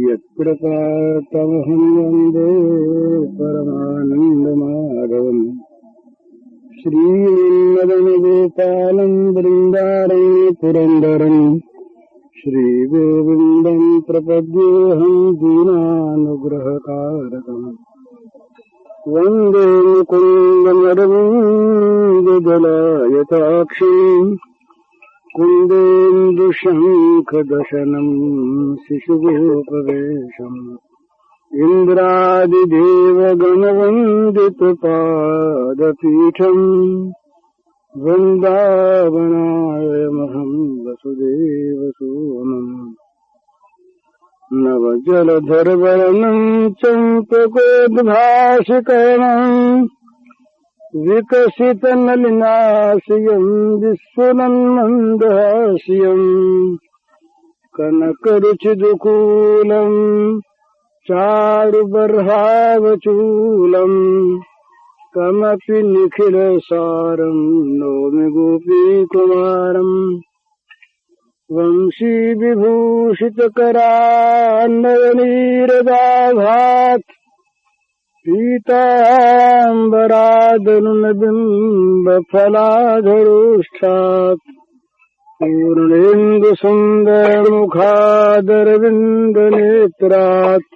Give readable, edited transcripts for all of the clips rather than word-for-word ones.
यत्कृपातमहं वन्दे परमानन्दमाधवम् श्रीमदनगोपालं वृन्दारं पुरन्दरं श्रीगोविन्दं प्रपद्येऽहं दीनानुग्रहकारकम् वन्दे मुकुन्दमरविन्ददलायताक्षम् कुन्देन्दुशङ्खदशनम् शिशुगोपवेशम् इन्द्रादिदेवगणवन्दितपादपीठम् वृन्दावनायमहं वसुदेवसुवनम् नवजलधरवर्णं चम्पकोद्भाषिकरणम् विकसितनलिनाशयं विस्फुरन्मन्दहास्यं कनकरुचिदुकूलं चारुबर्हावचूलं कमपि निखिलसारं नौमि गोपीकुमारम् वंशीविभूषितकरान्नयनीरदाभात् पीताम्बरादनुनबिम्बफलाधरोष्ठात् पूर्णेन्दुसुन्दरमुखादरविन्दनेत्रात्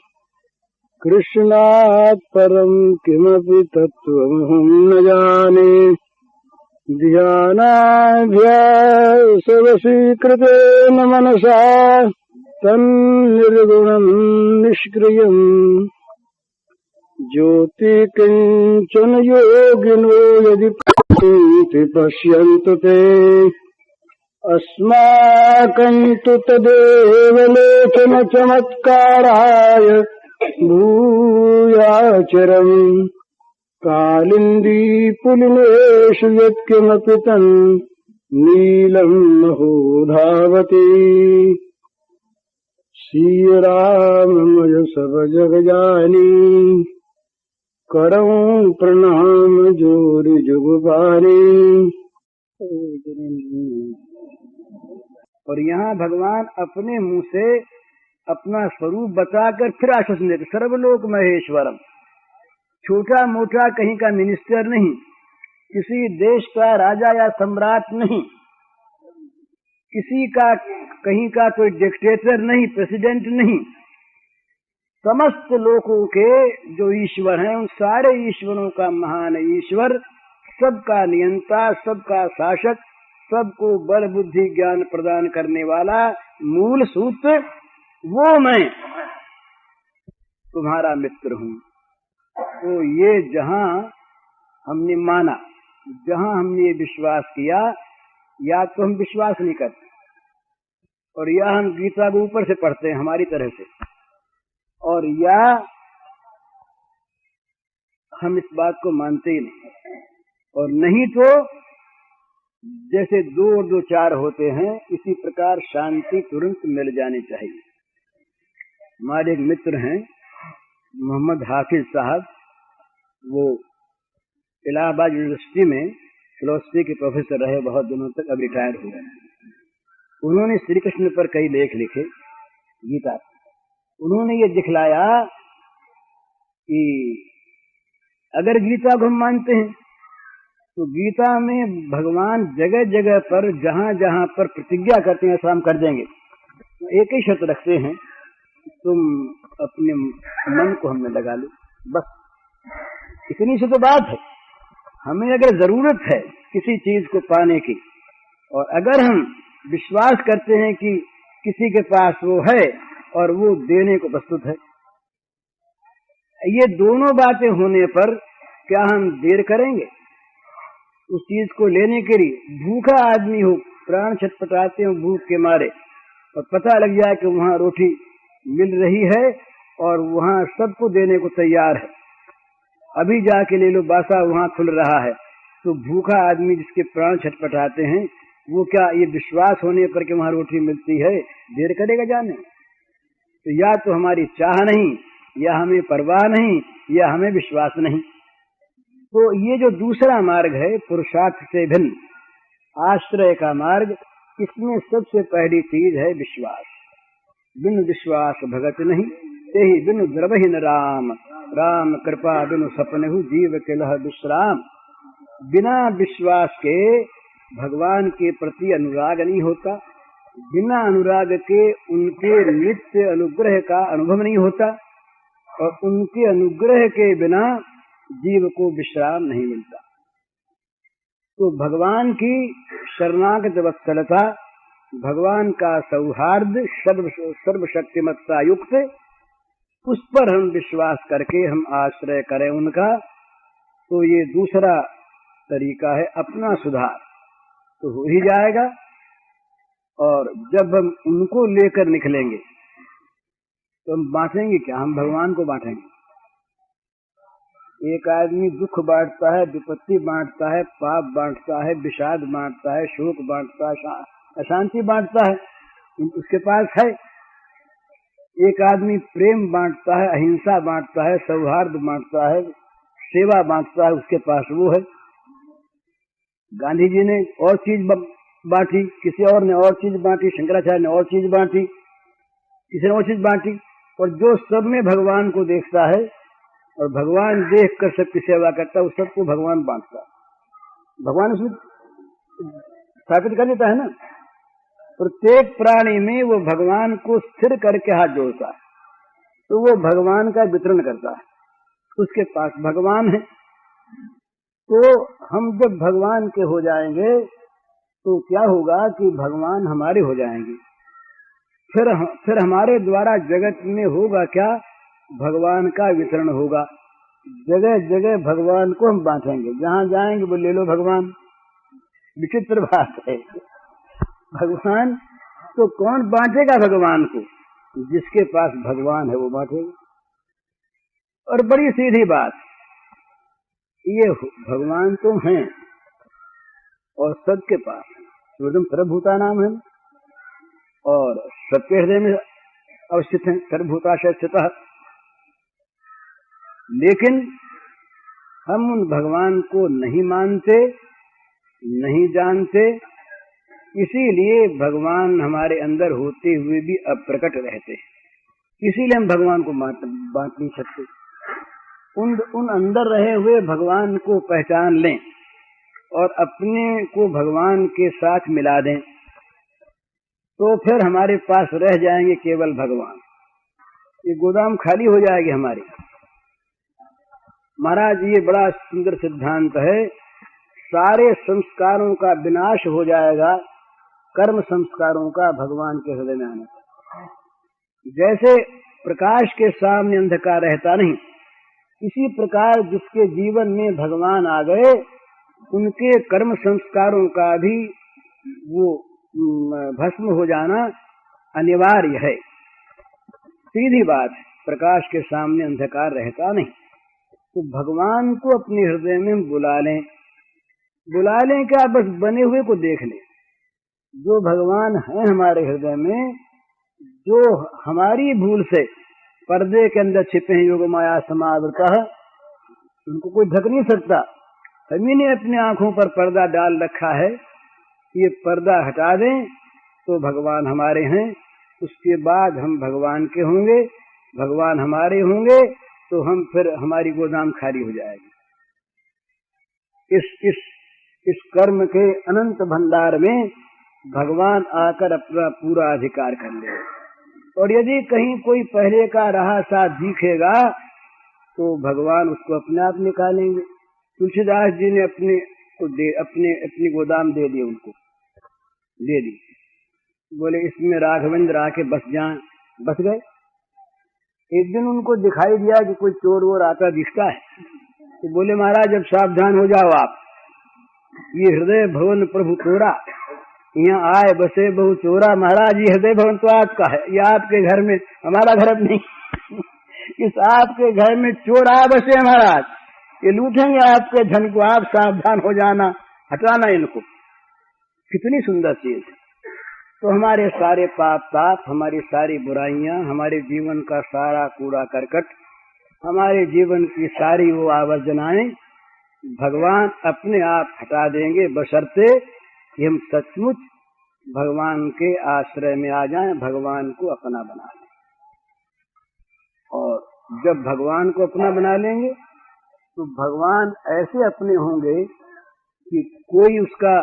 कृष्णात् परं किमपि तत्त्वमहं न जाने ध्यानाभ्यासवशीकृतेन मनसा तन्निर्गुणं निष्क्रियम् ज्योति किंचन योगिनो यदि पश्यन्तु ते अस्माकं तु तदेव लोचन चमत्काराय भूयाचरम् कालिन्दी पुलिनेषु यत्किमपि तन् नीलं महो धावति श्रीराममय सब जग जानी करऊं प्रणाम जोरि जुगपानी। और यहाँ भगवान अपने मुंह से अपना स्वरूप बताकर फिर आश्वासन देते, सर्वलोक महेश्वरम। छोटा मोटा कहीं का मिनिस्टर नहीं, किसी देश का राजा या सम्राट नहीं, किसी का कहीं का कोई डिक्टेटर नहीं, प्रेसिडेंट नहीं, समस्त लोगों के जो ईश्वर हैं उन सारे ईश्वरों का महान ईश्वर, सबका नियंता, सबका शासक, सबको बल बुद्धि ज्ञान प्रदान करने वाला मूल सूत्र वो मैं तुम्हारा मित्र हूँ। तो ये जहाँ हमने माना, जहाँ हमने ये विश्वास किया, या तो हम विश्वास नहीं करते और या हम गीता को ऊपर से पढ़ते हैं हमारी तरह से, और या हम इस बात को मानते ही नहीं, और नहीं तो जैसे 2 और 2 4 होते हैं, इसी प्रकार शांति तुरंत मिल जानी चाहिए। हमारे एक मित्र हैं मोहम्मद हाफिज साहब, वो इलाहाबाद यूनिवर्सिटी में फिलोसफी के प्रोफेसर रहे बहुत दिनों तक, अब रिटायर हो गए। उन्होंने श्री कृष्ण पर कई लेख लिखे गीता। उन्होंने ये दिखलाया कि अगर गीता को हम मानते हैं तो गीता में भगवान जगह जगह पर जहां जहां पर प्रतिज्ञा करते हैं ऐसा हम कर देंगे। तो एक ही शर्त रखते हैं, तुम अपने मन को हमें लगा लो, बस इतनी सी तो बात है। हमें अगर जरूरत है किसी चीज को पाने की, और अगर हम विश्वास करते हैं कि किसी के पास वो है और वो देने को प्रस्तुत है, ये दोनों बातें होने पर क्या हम देर करेंगे उस चीज को लेने के लिए? भूखा आदमी हो, प्राण छटपटाते हो भूख के मारे, और पता लग जाए कि वहां रोटी मिल रही है और वहां सबको देने को तैयार है, अभी जाके ले लो, बासा वहां खुल रहा है, तो भूखा आदमी जिसके प्राण छटपटाते हैं वो क्या ये विश्वास होने पर कि वहां रोटी मिलती है देर करेगा जाने? तो या तो हमारी चाह नहीं, या हमें परवाह नहीं, या हमें विश्वास नहीं। तो ये जो दूसरा मार्ग है पुरुषार्थ से भिन्न, आश्रय का मार्ग, इसमें सबसे पहली चीज है विश्वास। बिनु विश्वास भगत नहीं, तेहि बिनु द्रवहि न राम। राम कृपा बिनु सपनेहु, जीव के लह विश्राम। बिना विश्वास के भगवान के प्रति अनुराग नहीं होता, बिना अनुराग के उनके नित्य अनुग्रह का अनुभव नहीं होता, और उनके अनुग्रह के बिना जीव को विश्राम नहीं मिलता। तो भगवान की शरणागत वत्सलता, भगवान का सौहार्द, सर्वशक्तिमत्ता युक्त, उस पर हम विश्वास करके हम आश्रय करें उनका, तो ये दूसरा तरीका है अपना सुधार, तो हो ही जाएगा। और जब हम उनको लेकर निकलेंगे तो हम बांटेंगे क्या? हम भगवान को बांटेंगे। एक आदमी दुख बांटता है, विपत्ति बांटता है, पाप बांटता है, विषाद बांटता है, शोक बांटता है, अशांति बांटता है, उसके पास है। एक आदमी प्रेम बांटता है, अहिंसा बांटता है, सौहार्द बांटता है, सेवा बांटता है, उसके पास वो है। गांधी जी ने और चीज बांटी, किसी और ने और चीज बांटी, शंकराचार्य ने और चीज बांटी, किसी ने और चीज बांटी, और जो सब में भगवान को देखता है और भगवान देख कर सबकी सेवा करता है, उस सबको भगवान बांटता है। भगवान उसमें स्थापित कर देता है ना। प्रत्येक प्राणी में वो भगवान को स्थिर करके हाथ जोड़ता है, तो वो भगवान का वितरण करता है, उसके पास भगवान है। तो हम जब भगवान के हो जाएंगे तो क्या होगा कि भगवान हमारे हो जाएंगे। फिर हमारे द्वारा जगत में होगा क्या? भगवान का वितरण होगा। जगह जगह भगवान को हम बांटेंगे, जहां जाएंगे वो ले लो भगवान। विचित्र बात है, भगवान तो कौन बांटेगा भगवान को? जिसके पास भगवान है वो बांटेगा। और बड़ी सीधी बात, ये भगवान तो हैं और सबके पास है, स्वयं सर्वभूता नाम है, और सबके हृदय में अवस्थित है, सर्वभूताशय स्थितः। लेकिन हम उन भगवान को नहीं मानते, नहीं जानते, इसीलिए भगवान हमारे अंदर होते हुए भी अप्रकट रहते हैं। इसीलिए हम भगवान को बांट नहीं सकते। उन अंदर रहे हुए भगवान को पहचान लें और अपने को भगवान के साथ मिला दें, तो फिर हमारे पास रह जाएंगे केवल भगवान। ये गोदाम खाली हो जाएगी हमारी। महाराज ये बड़ा सुंदर सिद्धांत है। सारे संस्कारों का विनाश हो जाएगा कर्म संस्कारों का भगवान के हृदय में आने पर। जैसे प्रकाश के सामने अंधकार रहता नहीं, इसी प्रकार जिसके जीवन में भगवान आ गए, उनके कर्म संस्कारों का भी वो भस्म हो जाना अनिवार्य है। सीधी बात है, प्रकाश के सामने अंधकार रहता नहीं। तो भगवान को अपने हृदय में बुला लें। बुला लें क्या? बस बने हुए को देख लें। जो भगवान है हमारे हृदय में, जो हमारी भूल से पर्दे के अंदर छिपे हैं, योग माया समावृतः, उनको कोई ढक नहीं सकता। हम ही ने अपने आंखों पर पर्दा डाल रखा है। ये पर्दा हटा दें तो भगवान हमारे हैं। उसके बाद हम भगवान के होंगे, भगवान हमारे होंगे, तो हम फिर हमारी गोदाम खाली हो जाएगी। इस कर्म के अनंत भंडार में भगवान आकर अपना पूरा अधिकार कर ले। और यदि कहीं कोई पहले का रहा सा दिखेगा तो भगवान उसको अपने आप निकालेंगे। तुलसीदास जी ने अपनी गोदाम दे दी, उनको दे दी। बोले इसमें राघवेंद्र आके बस जाएं, बस गए। एक दिन उनको दिखाई दिया कि कोई चोर वोर आता दिखता है, तो बोले महाराज अब सावधान हो जाओ आप, ये हृदय भवन प्रभु तोरा, यहाँ आए बसे बहु चोरा। महाराज ये हृदय भवन तो आपका है, ये आपके घर में, हमारा घर अब नहीं। इस आपके घर में चोर आए बसे महाराज, ये लूटेंगे आपके धन को, आप सावधान हो जाना, हटाना इनको। कितनी सुंदर चीज। तो हमारे सारे पाप ताप, हमारी सारी बुराइयां, हमारे जीवन का सारा कूड़ा करकट, हमारे जीवन की सारी वो आवर्जनाएं भगवान अपने आप हटा देंगे, बशर्ते कि हम सचमुच भगवान के आश्रय में आ जाएं, भगवान को अपना बना लें। और जब भगवान को अपना बना लेंगे तो भगवान ऐसे अपने होंगे कि कोई उसका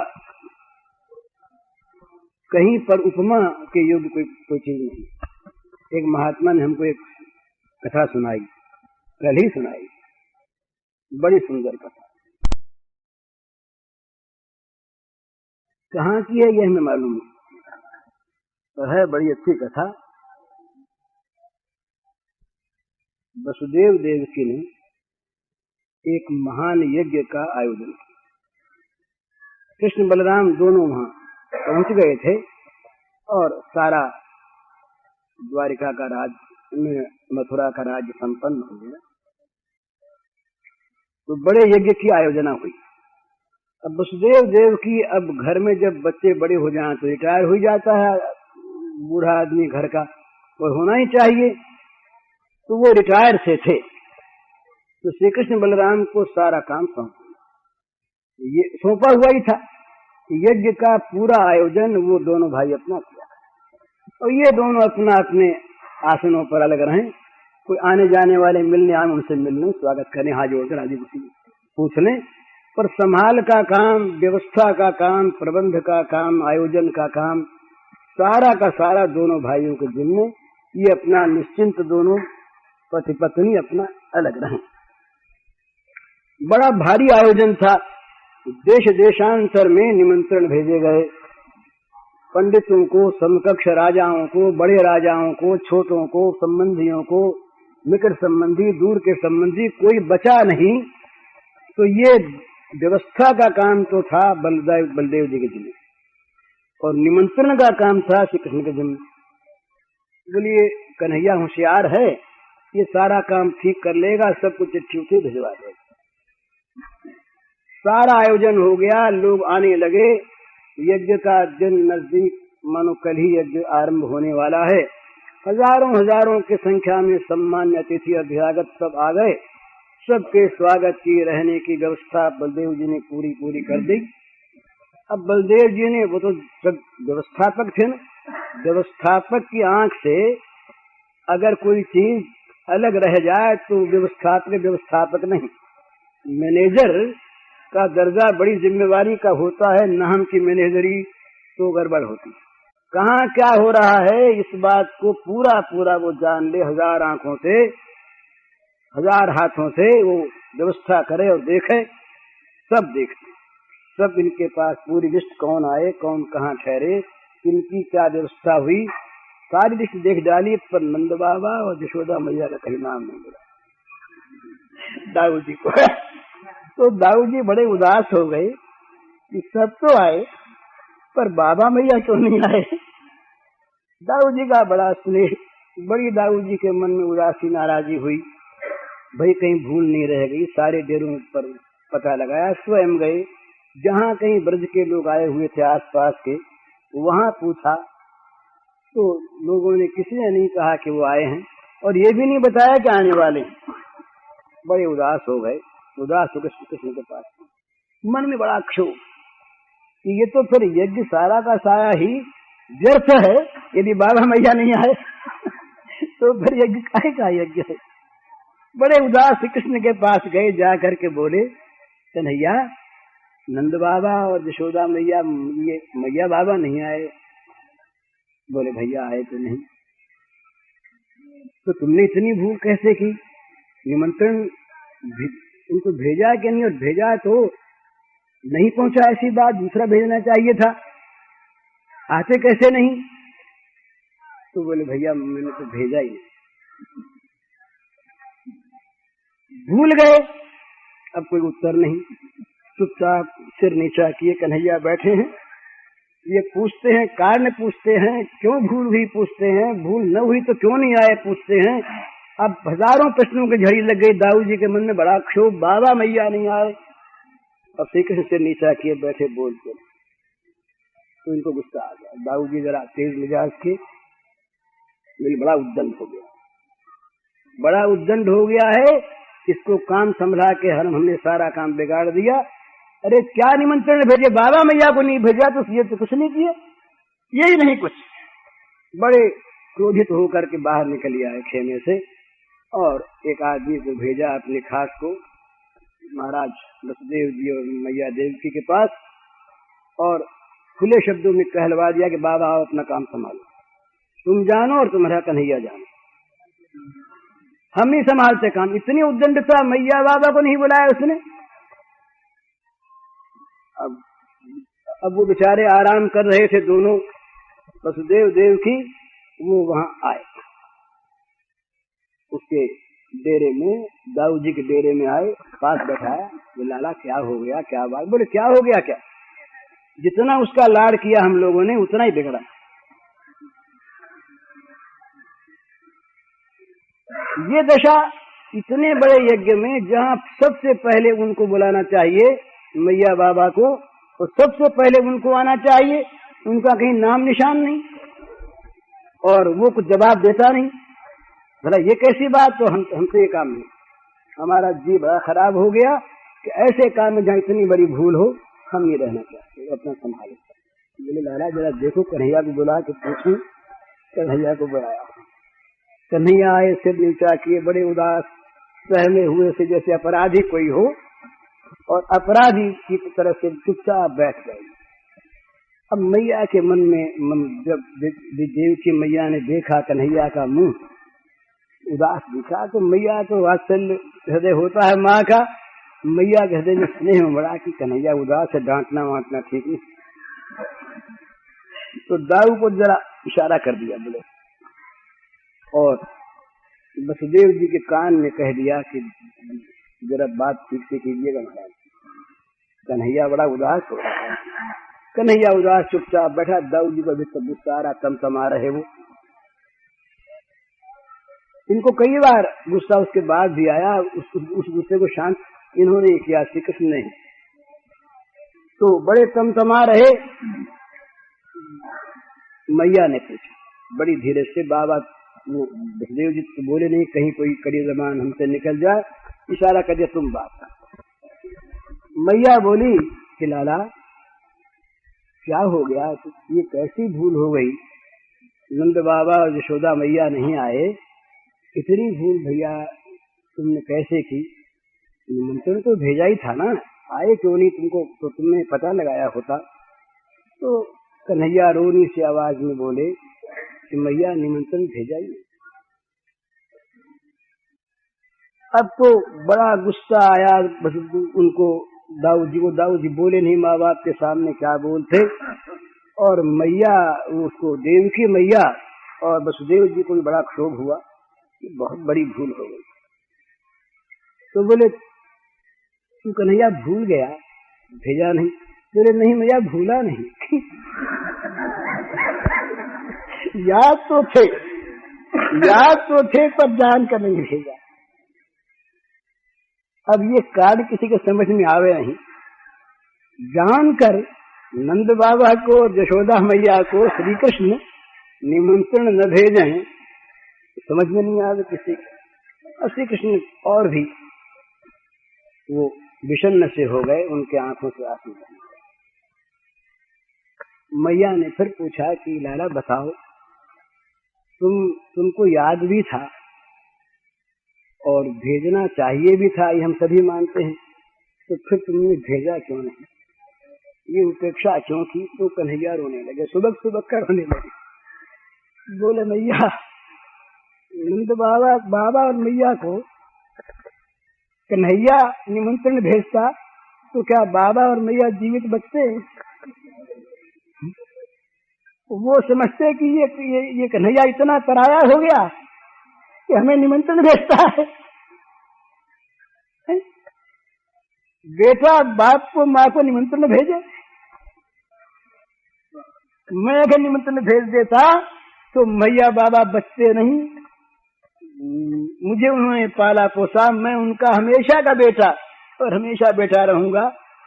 कहीं पर उपमा के योग्य कोई चीज नहीं। एक महात्मा ने हमको एक कथा सुनाई, कल ही सुनाई, बड़ी सुंदर कथा। कहाँ की है यह हमें मालूम नहीं, तो है बड़ी अच्छी कथा। वसुदेव देवकी ने एक महान यज्ञ का आयोजन किया। कृष्ण बलराम दोनों वहां पहुंच गए थे और सारा द्वारिका का राज्य में मथुरा का राज्य संपन्न हो गया। तो बड़े यज्ञ की आयोजना हुई। अब वसुदेव देव की अब घर में जब बच्चे बड़े हो जाएं तो रिटायर हो जाता है बूढ़ा आदमी घर का, और होना ही चाहिए। तो वो रिटायर से थे, तो श्री कृष्ण बलराम को सारा काम सौंपा हुआ ही था। यज्ञ का पूरा आयोजन वो दोनों भाई अपना किया, और ये दोनों अपना अपने आसनों पर अलग रहे। कोई आने जाने वाले मिलने आए उनसे मिलने, स्वागत करने, हाथ जोड़कर आदि पूछ लें, पर संभाल का काम, व्यवस्था का काम, प्रबंध का काम, आयोजन का काम, सारा का सारा दोनों भाइयों के जिम्मे। ये अपना निश्चिंत दोनों पति पत्नी अपना अलग रहे। बड़ा भारी आयोजन था। देश देशांतर में निमंत्रण भेजे गए, पंडितों को, समकक्ष राजाओं को, बड़े राजाओं को, छोटों को, संबंधियों को, निकट संबंधी, दूर के संबंधी, कोई बचा नहीं। तो ये व्यवस्था का काम तो था बलदेव जी के जिम्मे, और निमंत्रण का काम था श्री कृष्ण के जिम्मे। बोलिए कन्हैया होशियार है, ये सारा काम ठीक कर लेगा, सब कुछ चिट्ठी उठी भिजवा देगा। सारा आयोजन हो गया, लोग आने लगे। यज्ञ का दिन नजदीक, मानो कल ही यज्ञ आरंभ होने वाला है। हजारों हजारों की संख्या में सम्मान्य अतिथि अभ्यागत सब आ गए। सबके स्वागत की, रहने की व्यवस्था बलदेव जी ने पूरी कर दी। अब बलदेव जी ने, वो तो सब व्यवस्थापक थे ना, व्यवस्थापक की आंख से अगर कोई चीज अलग रह जाए तो व्यवस्थापक नहीं, मैनेजर का दर्जा बड़ी जिम्मेवारी का होता है। नाम की मैनेजरी तो गड़बड़ होती। कहाँ क्या हो रहा है इस बात को पूरा वो जान ले, हजार आंखों से, हजार हाथों से वो व्यवस्था करे और देखे। सब देखते, सब इनके पास पूरी लिस्ट, कौन आए, कौन कहाँ ठहरे, इनकी क्या व्यवस्था हुई, सारी लिस्ट देख डाली। पर नंद बाबा और यशोदा मैया का कहीं नाम नहीं मिला दाऊ जी को। तो दाऊ जी बड़े उदास हो गए कि सब तो आए पर बाबा मैया क्यों नहीं आए। दाऊ जी का बड़ा स्नेह, बड़ी दाऊ जी के मन में उदासी नाराजी हुई, भाई कहीं भूल नहीं रह गई। सारे डेरों पर पता लगाया, स्वयं गए, जहाँ कहीं ब्रज के लोग आए हुए थे आसपास के, वहाँ पूछा तो लोगों ने, किसी ने नहीं कहा कि वो आए हैं, और ये भी नहीं बताया कि आने वाले हैं। बड़े उदास हो गए, उदास होकर श्री कृष्ण के पास मन में बड़ा क्षोभ कि ये तो फिर यज्ञ सारा का सारा ही व्यर्थ है, यदि बाबा मैया नहीं आए तो फिर यज्ञ काहे का यज्ञ है। बड़े उदास श्री कृष्ण के पास गए, जा करके बोले, कन्हैया नंद बाबा और यशोदा मैया, ये मैया बाबा नहीं आए। बोले भैया आए तो नहीं। तो तुमने इतनी भूल कैसे की? निमंत्रण उनको भेजा कि नहीं, और भेजा तो नहीं पहुंचा, ऐसी बात दूसरा भेजना चाहिए था, आते कैसे नहीं? तो बोले भैया मैंने तो भेजा ही नहीं, भूल गए। अब कोई उत्तर नहीं, चुपचाप सिर नीचा किए कन्हैया बैठे हैं। ये पूछते हैं, कारण पूछते हैं, क्यों भूल हुई पूछते हैं, भूल न हुई तो क्यों नहीं आए पूछते हैं। अब हजारों प्रश्नों की झड़ी लग गई। दाऊ जी के मन में बड़ा क्षोभ, बाबा मैया नहीं आए। अब श्री कृष्ण सिर नीचा किए बैठे बोलते, तो इनको गुस्सा आ गया। दाऊ जी जरा तेज मिजाज के, बड़ा उद्दंड हो गया, बड़ा उद्दंड हो गया है। इसको काम संभला के हमने सारा काम बिगाड़ दिया। अरे क्या निमंत्रण भेजे, बाबा मैया को नहीं भेजा तो ये तो कुछ नहीं किया। यही नहीं कुछ। बड़े क्रोधित होकर के बाहर निकल आए खेमे से और एक आदमी को भेजा अपने खास को महाराज वसुदेव जी और मैया देवकी के पास, और खुले शब्दों में कहलवा दिया कि बाबा आओ अपना काम संभालो, तुम जानो और तुम्हारा कन्हैया जानो, हम नहीं संभालते काम। इतनी उद्दंडता, मैया बाबा को नहीं बुलाया उसने। अब वो बेचारे आराम कर रहे थे दोनों, वसुदेव देवकी, वो वहां आए उसके डेरे में, दाऊ जी के डेरे में आए, पास बैठाया, बोले लाला क्या हो गया, क्या बात? बोले क्या हो गया क्या? जितना उसका लाड़ किया हम लोगों ने उतना ही बिगड़ा। ये दशा इतने बड़े यज्ञ में, जहाँ सबसे पहले उनको बुलाना चाहिए मैया बाबा को, और सबसे पहले उनको आना चाहिए, उनका कहीं नाम निशान नहीं, और वो कुछ जवाब देता नहीं। भला ये कैसी बात? तो हमसे ये काम नहीं, हमारा जी बड़ा खराब हो गया कि ऐसे काम में जहाँ इतनी बड़ी भूल हो हम नहीं रहना चाहते, अपना संभाले। बोले लाला जरा देखो, कन्हैया को बुला के पूछूं। कन्हैया को बुलाया, कन्हैया आए, सिर नीचा किए, बड़े उदास सहमे हुए से जैसे अपराधी कोई हो, और अपराधी की तरह से चुपचाप बैठ गए। अब मैया के मन में जब देवकी मैया ने देखा कन्हैया का मुंह उदास दिखा, तो मैया को वात्सल्य हृदय होता है माँ का, मैया के हृदय में स्नेह उमड़ा कि कन्हैया उदास है, डांटना वांटना ठीक नहीं। तो दाऊ को जरा इशारा कर दिया बोले, और वसुदेव जी के कान में कह दिया कि जरा बात ठीक से कीजिएगा महाराज, कन्हैया बड़ा उदास हो रहा है। कन्हैया उदास चुपचाप बैठा, दाऊ जी को भी सब गुस्सा आ रहा, तमतमा रहे वो। इनको कई बार गुस्सा उसके बाद भी आया, उस गुस्से को शांत इन्होंने किया, श्री कृष्ण ने। तो बड़े तमतमा रहे। मैया ने पूछा बड़ी धीरे से, बाबा वो वसुदेव जी तो बोले नहीं, कहीं कोई कड़ी जबान हमसे निकल जाए, इशारा कर दिया तुम बात कर। मैया बोली कि लाला क्या हो गया, ये कैसी भूल हो गई? नंद बाबा और यशोदा मैया नहीं आए, इतनी भूल भैया तुमने कैसे की? निमंत्रण तो भेजा ही था ना, आए क्यों नहीं? तुमको तो तुमने पता लगाया होता। तो कन्हैया रोनी सी आवाज में बोले कि मैया निमंत्रण भेजा ही। अब तो बड़ा गुस्सा आया उनको, दाऊ जी को। दाऊ जी बोले नहीं माँ बाप के सामने क्या बोलते, और मैया उसको देवकी मैया और वसुदेव जी को भी बड़ा क्षोभ हुआ, बहुत बड़ी भूल हो गई। तो बोले तू कन्हैया भूल गया, भेजा नहीं? बोले नहीं मैया भूला नहीं याद तो थे पर जान कर नहीं भेजा। अब ये कार्य किसी के समझ में आवे नहीं, जानकर नंद बाबा को यशोदा मैया को श्री कृष्ण निमंत्रण न भेजें, समझ में नहीं आवे किसी को। और श्री कृष्ण और भी वो विषन्न से हो गए, उनके आंखों से आंसू बहे। मैया ने फिर पूछा कि लाला बताओ, तुमको याद भी था और भेजना चाहिए भी था, ये हम सभी मानते हैं, तो फिर तुमने भेजा क्यों नहीं? ये उपेक्षा क्यों की? तो कन्हैया रोने लगे, सुबह कर रोने लगे। बोले मैया नंद बाबा और मैया को कन्हैया निमंत्रण भेजता तो क्या बाबा और मैया जीवित बचते? वो समझते कि ये कन्हैया इतना पराया हो गया कि हमें निमंत्रण भेजता है। बेटा बाप को माँ को निमंत्रण भेजे, मैं अगर निमंत्रण भेज देता तो मैया बाबा बचते नहीं। मुझे उन्होंने पाला पोसा, मैं उनका हमेशा का बेटा और हमेशा बेटा रहूंगा,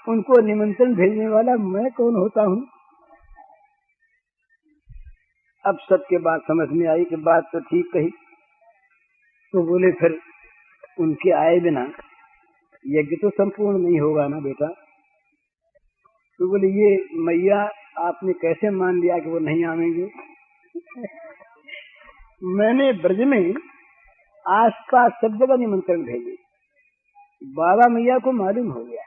उनको निमंत्रण भेजने वाला मैं कौन होता हूँ? अब सबके बात समझ में आई कि बात तो ठीक कही। तो बोले फिर उनके आए बिना यज्ञ तो संपूर्ण नहीं होगा ना बेटा। तो बोले ये मैया आपने कैसे मान लिया कि वो नहीं आवेंगे? मैंने ब्रज में आसपास सब जगह निमंत्रण भेजे। बाबा मैया को मालूम हो गया।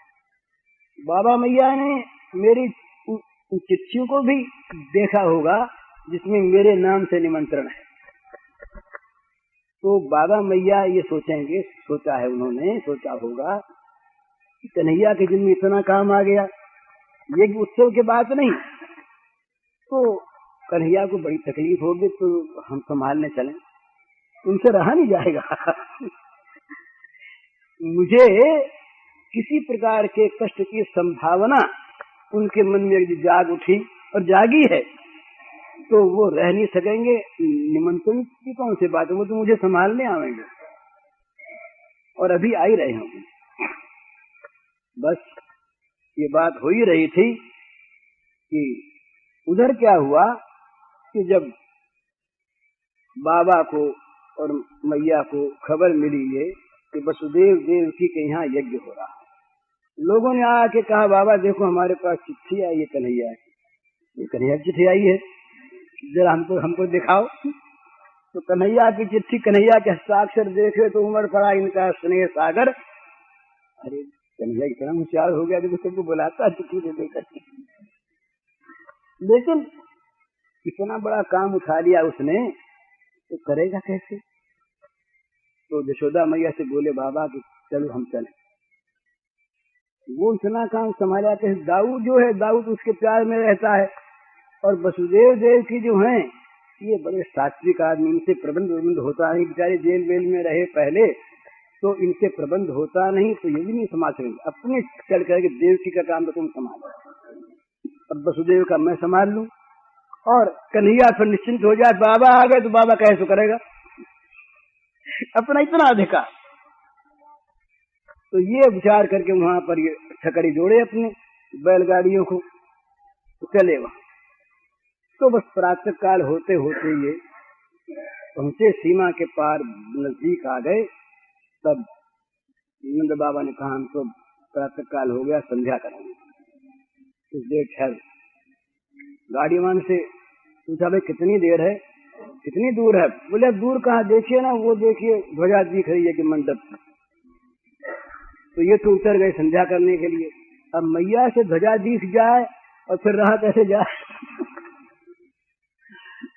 बाबा मैया ने मेरी चिट्ठियों को भी देखा होगा जिसमें मेरे नाम से निमंत्रण है। तो बाबा मैया ये सोचेंगे, सोचा है उन्होंने, सोचा होगा कि कन्हैया के जिनमें इतना काम आ गया, ये उत्सव की बात नहीं, तो कन्हैया को बड़ी तकलीफ होगी, तो हम संभालने चलें, उनसे रहा नहीं जाएगा। मुझे किसी प्रकार के कष्ट की संभावना उनके मन में जाग उठी और जागी है, तो वो रह नहीं सकेंगे। निमंत्रण की कौन सी बात है, वो तो मुझे संभालने आवेंगे और अभी आ ही रहे हैं। बस ये बात हो ही रही थी कि उधर क्या हुआ कि जब बाबा को और मैया को खबर मिली ये कि वसुदेव देव की के यहाँ यज्ञ हो रहा है, लोगों ने आके कहा बाबा देखो हमारे पास चिट्ठी आई है कन्हैया की। ये कन्हैया की चिट्ठी आई है, जरा हमको दिखाओ। तो कन्हैया की चिट्ठी, कन्हैया के हस्ताक्षर देखे तो उमड़ पड़ा इनका स्नेह सागर। अरे कन्हैया इतना होशियार हो गया कि सबको बुलाता चिट्ठी दे देकर। लेकिन इतना बड़ा काम उठा लिया उसने, तो करेगा कैसे? तो यशोदा मैया से बोले बाबा कि चलो हम चलें। वो इतना काम संभाला कि दाऊद जो है, दाऊद उसके प्यार में रहता है, और वसुदेव देव की जो हैं ये बड़े सात्विक आदमी, इनसे प्रबंध होता नहीं। बेचारे जेल वेल में रहे पहले, तो इनसे प्रबंध होता नहीं, तो ये भी नहीं संभाल सकेंगे। अपने चल करके देवकी का काम तो तुम संभालो और वसुदेव का मैं संभाल लूं, और कन्हैया फिर निश्चिंत हो जाए। बाबा आ गए तो बाबा कहे तो करेगा, अपना इतना अधिकार। तो ये विचार करके वहां पर ये छकड़ी जोड़े अपने बैलगाड़ियों को, तो चले वहां। तो बस प्रातः काल होते होते ये पहुंचे, सीमा के पार नजदीक आ गए। तब नंद बाबा ने कहा हम तो प्रातः काल हो गया, संध्या करेंगे, कुछ देर ठहर। गाड़ी मान से पूछा भाई कितनी देर है, कितनी दूर है? बोले दूर कहाँ, देखिए ना वो देखिए ध्वजा दिख रही है कि मंडप। तो ये तो उतर गए संध्या करने के लिए। अब मैया से ध्वजा दिख जाए और फिर रहा कैसे जाए?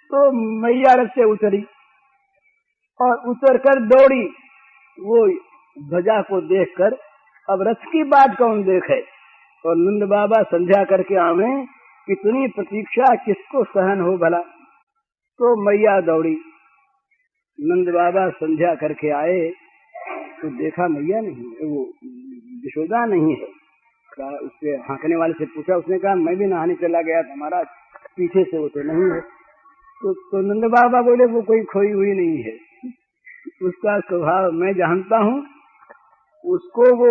तो मैया रथ से उतरी और उतर कर दौड़ी वो ध्वजा को देखकर। अब रथ की बात कौन देखे, और नंद बाबा संध्या करके आवे, कितनी प्रतीक्षा किसको सहन हो भला। तो मैया दौड़ी, नंद बाबा संध्या करके आए तो देखा मैया नहीं है, वो यशोदा नहीं है। उससे हाँकने वाले से पूछा, उसने कहा मैं भी नहाने चला गया था महाराज, पीछे से वो तो नहीं है। तो नंद बाबा बोले वो कोई खोई हुई नहीं है, उसका स्वभाव मैं जानता हूँ। उसको वो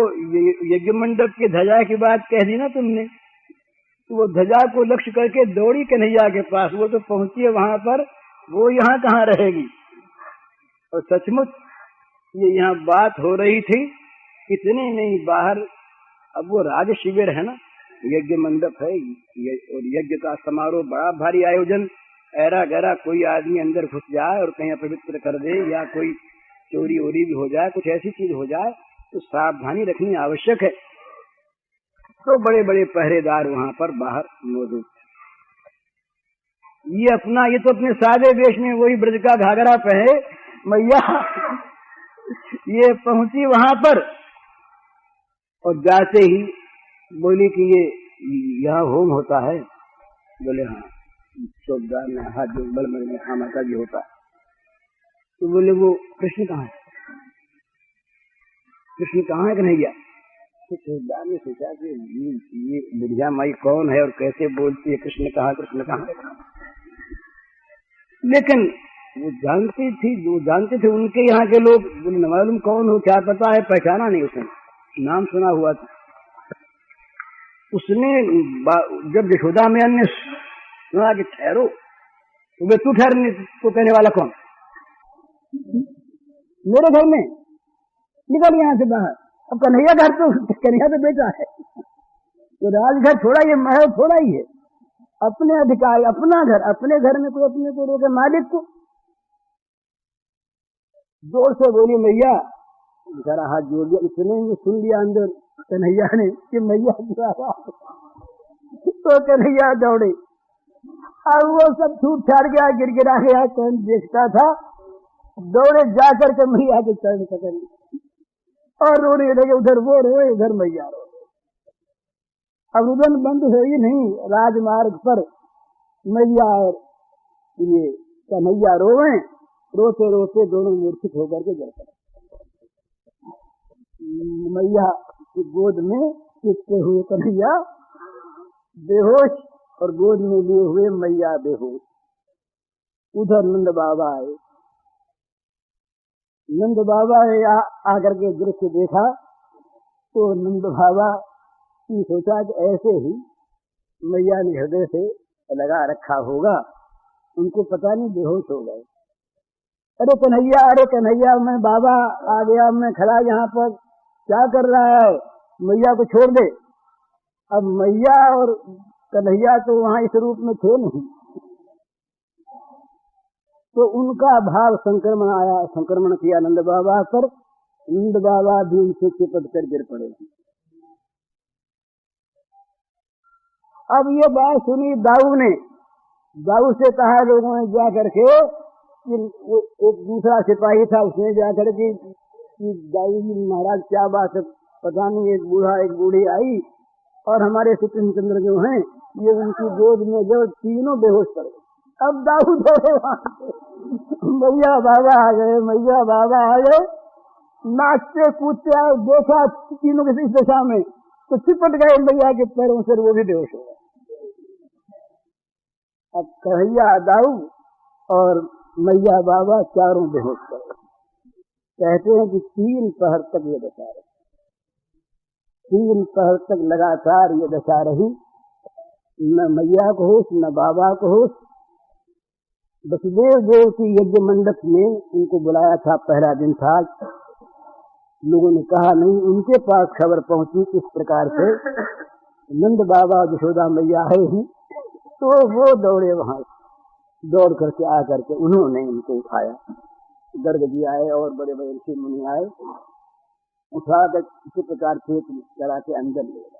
यज्ञ मंडप की ध्वजा की बात कह दी ना तुमने, तो वो ध्वजा को लक्ष्य करके दौड़ी कन्हैया के पास। वो तो पहुंची है वहां पर, वो यहाँ कहाँ रहेगी। और सचमुच ये यहाँ बात हो रही थी, इतने नहीं बाहर। अब वो राज शिविर है ना, यज्ञ मंडप है, और यज्ञ का समारोह बड़ा भारी आयोजन। ऐरा गैरा कोई आदमी अंदर घुस जाए और कहीं अपवित्र कर दे, या कोई चोरी वोरी भी हो जाए, कुछ ऐसी चीज हो जाए, तो सावधानी रखनी आवश्यक है। तो बड़े बड़े पहरेदार वहां पर बाहर मौजूद। ये तो अपने सादे वेश में वही ब्रज का घाघरा पहने मैया ये पहुंची वहां पर, और जाते ही बोली कि ये यहाँ होम होता है। बोले हाँ, चौकदार में हाथ जो बल में हाँ माता जी होता है। तो बोले वो कृष्ण कहाँ है, कृष्ण कहाँ है कन्हैया? तो चौकदार ने सोचा कि ये बुढ़िया माई कौन है और कैसे बोलती है कृष्ण कहाँ, कृष्ण कहाँ। लेकिन वो जानते थे उनके यहाँ के लोग। बोले न मालूम कौन हो, क्या पता है, पहचाना नहीं उसने, नाम सुना हुआ था। उसने जब यशोदा मैया ने सुना कि ठहरो, तो तू ठहरने को कहने वाला कौन? मेरे घर में निकल यहाँ से बाहर। अब कन्हैया घर तो कन्हैया तो बेटा है, तो राजघर थोड़ा, ये महल थोड़ा ही है। अपने अधिकार, अपना घर, अपने घर में कोई अपने को रोके, मालिक को। जोर से बोली मैया, जरा हाथ जोड़ दिया, इतने में सुन लिया अंदर कन्हैया ने कि मैया की आवाज, तो कन्हैया दौड़े। अब वो सब छूट छाड़ गया, गिरगिरा गया, कौन देखता था, दौड़े जाकर के मैया के चरण पकड़ लिए और रोने लगे। उधर वो रोए, इधर मैया रो। अब रुदन बंद हो ही नहीं, राजमार्ग पर मैया और ये कन्हैया रोए, रोते रोते दोनों मूर्छित होकर के गिर पड़े। मैया की गोद में चिपके हुए कन्हैया बेहोश और गोद में लिए हुए मैया बेहोश। उधर नंद बाबा आए। नंद बाबा ने आकर के दृश्य देखा तो नंद बाबा की सोचा कि ऐसे ही मैया ने हृदय से लगा रखा होगा, उनको पता नहीं बेहोश हो गए। अरे कन्हैया, मैं बाबा आ गया, मैं खड़ा यहाँ पर, क्या कर रहा है, मैया को छोड़ दे। अब मैया और कन्हैया तो वहां इस रूप में थे नहीं, तो उनका भाव संक्रमण आया, संक्रमण किया नंद बाबा पर। नंद बाबा भी उनसे चिपट कर गिर पड़े। अब ये बात सुनी दाऊ ने, दाऊ से कहा लोगों ने जा करके, एक दूसरा सिपाही था, उसने जाकर के दाऊ जी महाराज क्या बात है, पता नहीं, एक बूढ़ा एक बूढ़ी आई और हमारे सत्यचंद्र जो हैं ये उनकी गोद में जो तीनों बेहोश पड़ गए। अब दाऊ दौड़े वहां से, मैया बाबा आ गए, मैया बाबा आ गए, नाचते कूदते आए, देखा तीनों किसी दशा में, तो चिपट गए मैया के पैरों से, वो भी बेहोश हो गए। अब कन्हैया, दाऊ और मैया बाबा चारों बेहोश कर गए। कहते हैं कि 3 पहर तक ये दशा रही, 3 पहर तक लगातार ये दशा रही, न मैया को होश न बाबा को होश। वसुदेव देव की यज्ञ मंडप में उनको बुलाया था, पहला दिन था, लोगों ने कहा नहीं, उनके पास खबर पहुंची किस प्रकार से नंद बाबा यशोदा मैया है ही, तो वो दौड़े वहां, दौड़ करके आकर के उन्होंने उनको उठाया। गर्ग जी आए और बड़े बड़े ऋषि मुनि आए, उठाकर किसी प्रकार खेत चला के अंदर ले गए।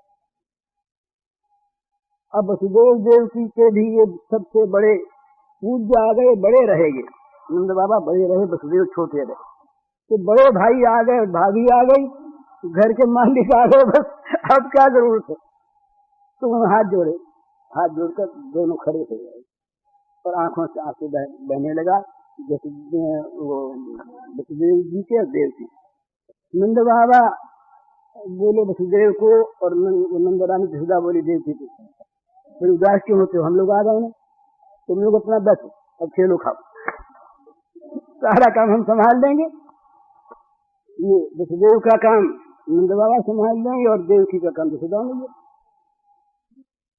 अब वसुदेव देव की के भी ये सबसे बड़े पूज्य आ गए, बड़े रहेंगे। नंद बाबा बड़े रहे, वसुदेव छोटे रहे, तो बड़े भाई आ गए, भाभी आ गई, घर के मालिक आ गए, बस अब क्या जरूरत है। तो हाथ जोड़े, हाथ जोड़कर दोनों खड़े हो गए और आंखों से आंसू बहने लगा, जैसे वो वसुदेव जी के और देव की। नंद बाबा बोले वसुदेव को, और नंद रानी यशोदा बोली देवकी को, फिर उदास क्यों होते हो, हम लोग आ गए ना, तुम लोग अपना बस अब खेलो खाओ, सारा काम हम संभाल देंगे। ये वसुदेव का काम नंद बाबा संभाल देंगे और देवकी का काम यशोदा लेंगे।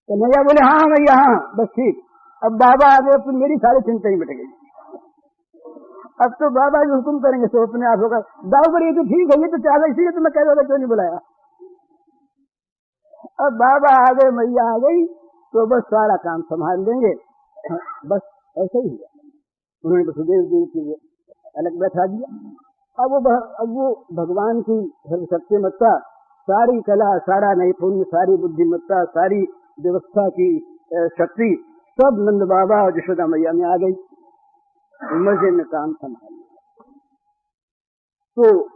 तो मैया बोले हाँ भैया हाँ, बस ठीक, अब बाबा आ गए, तो मेरी सारी चिंता ही मिट गई, अब तो बाबा जी हुक्म करेंगे तो अपने आप होगा। दाऊ पर ये तो ठीक है, ये तो चाह, इसीलिए तो मैं कह रहा था क्यों नहीं बुलाया। अब बाबा आ गए, मैया आ गई, तो बस सारा काम संभाल लेंगे, बस ऐसे ही हुआ। उन्होंने वसुदेव जी की अलग बैठा दिया। अब वो भगवान की सर्वशक्तिमत्ता, सारी कला, सारा नैपुण्य, सारी बुद्धिमत्ता, सारी व्यवस्था की शक्ति सब नंद बाबा और यशोदा मैया में आ गई, मजे में काम संभाल लिया। तो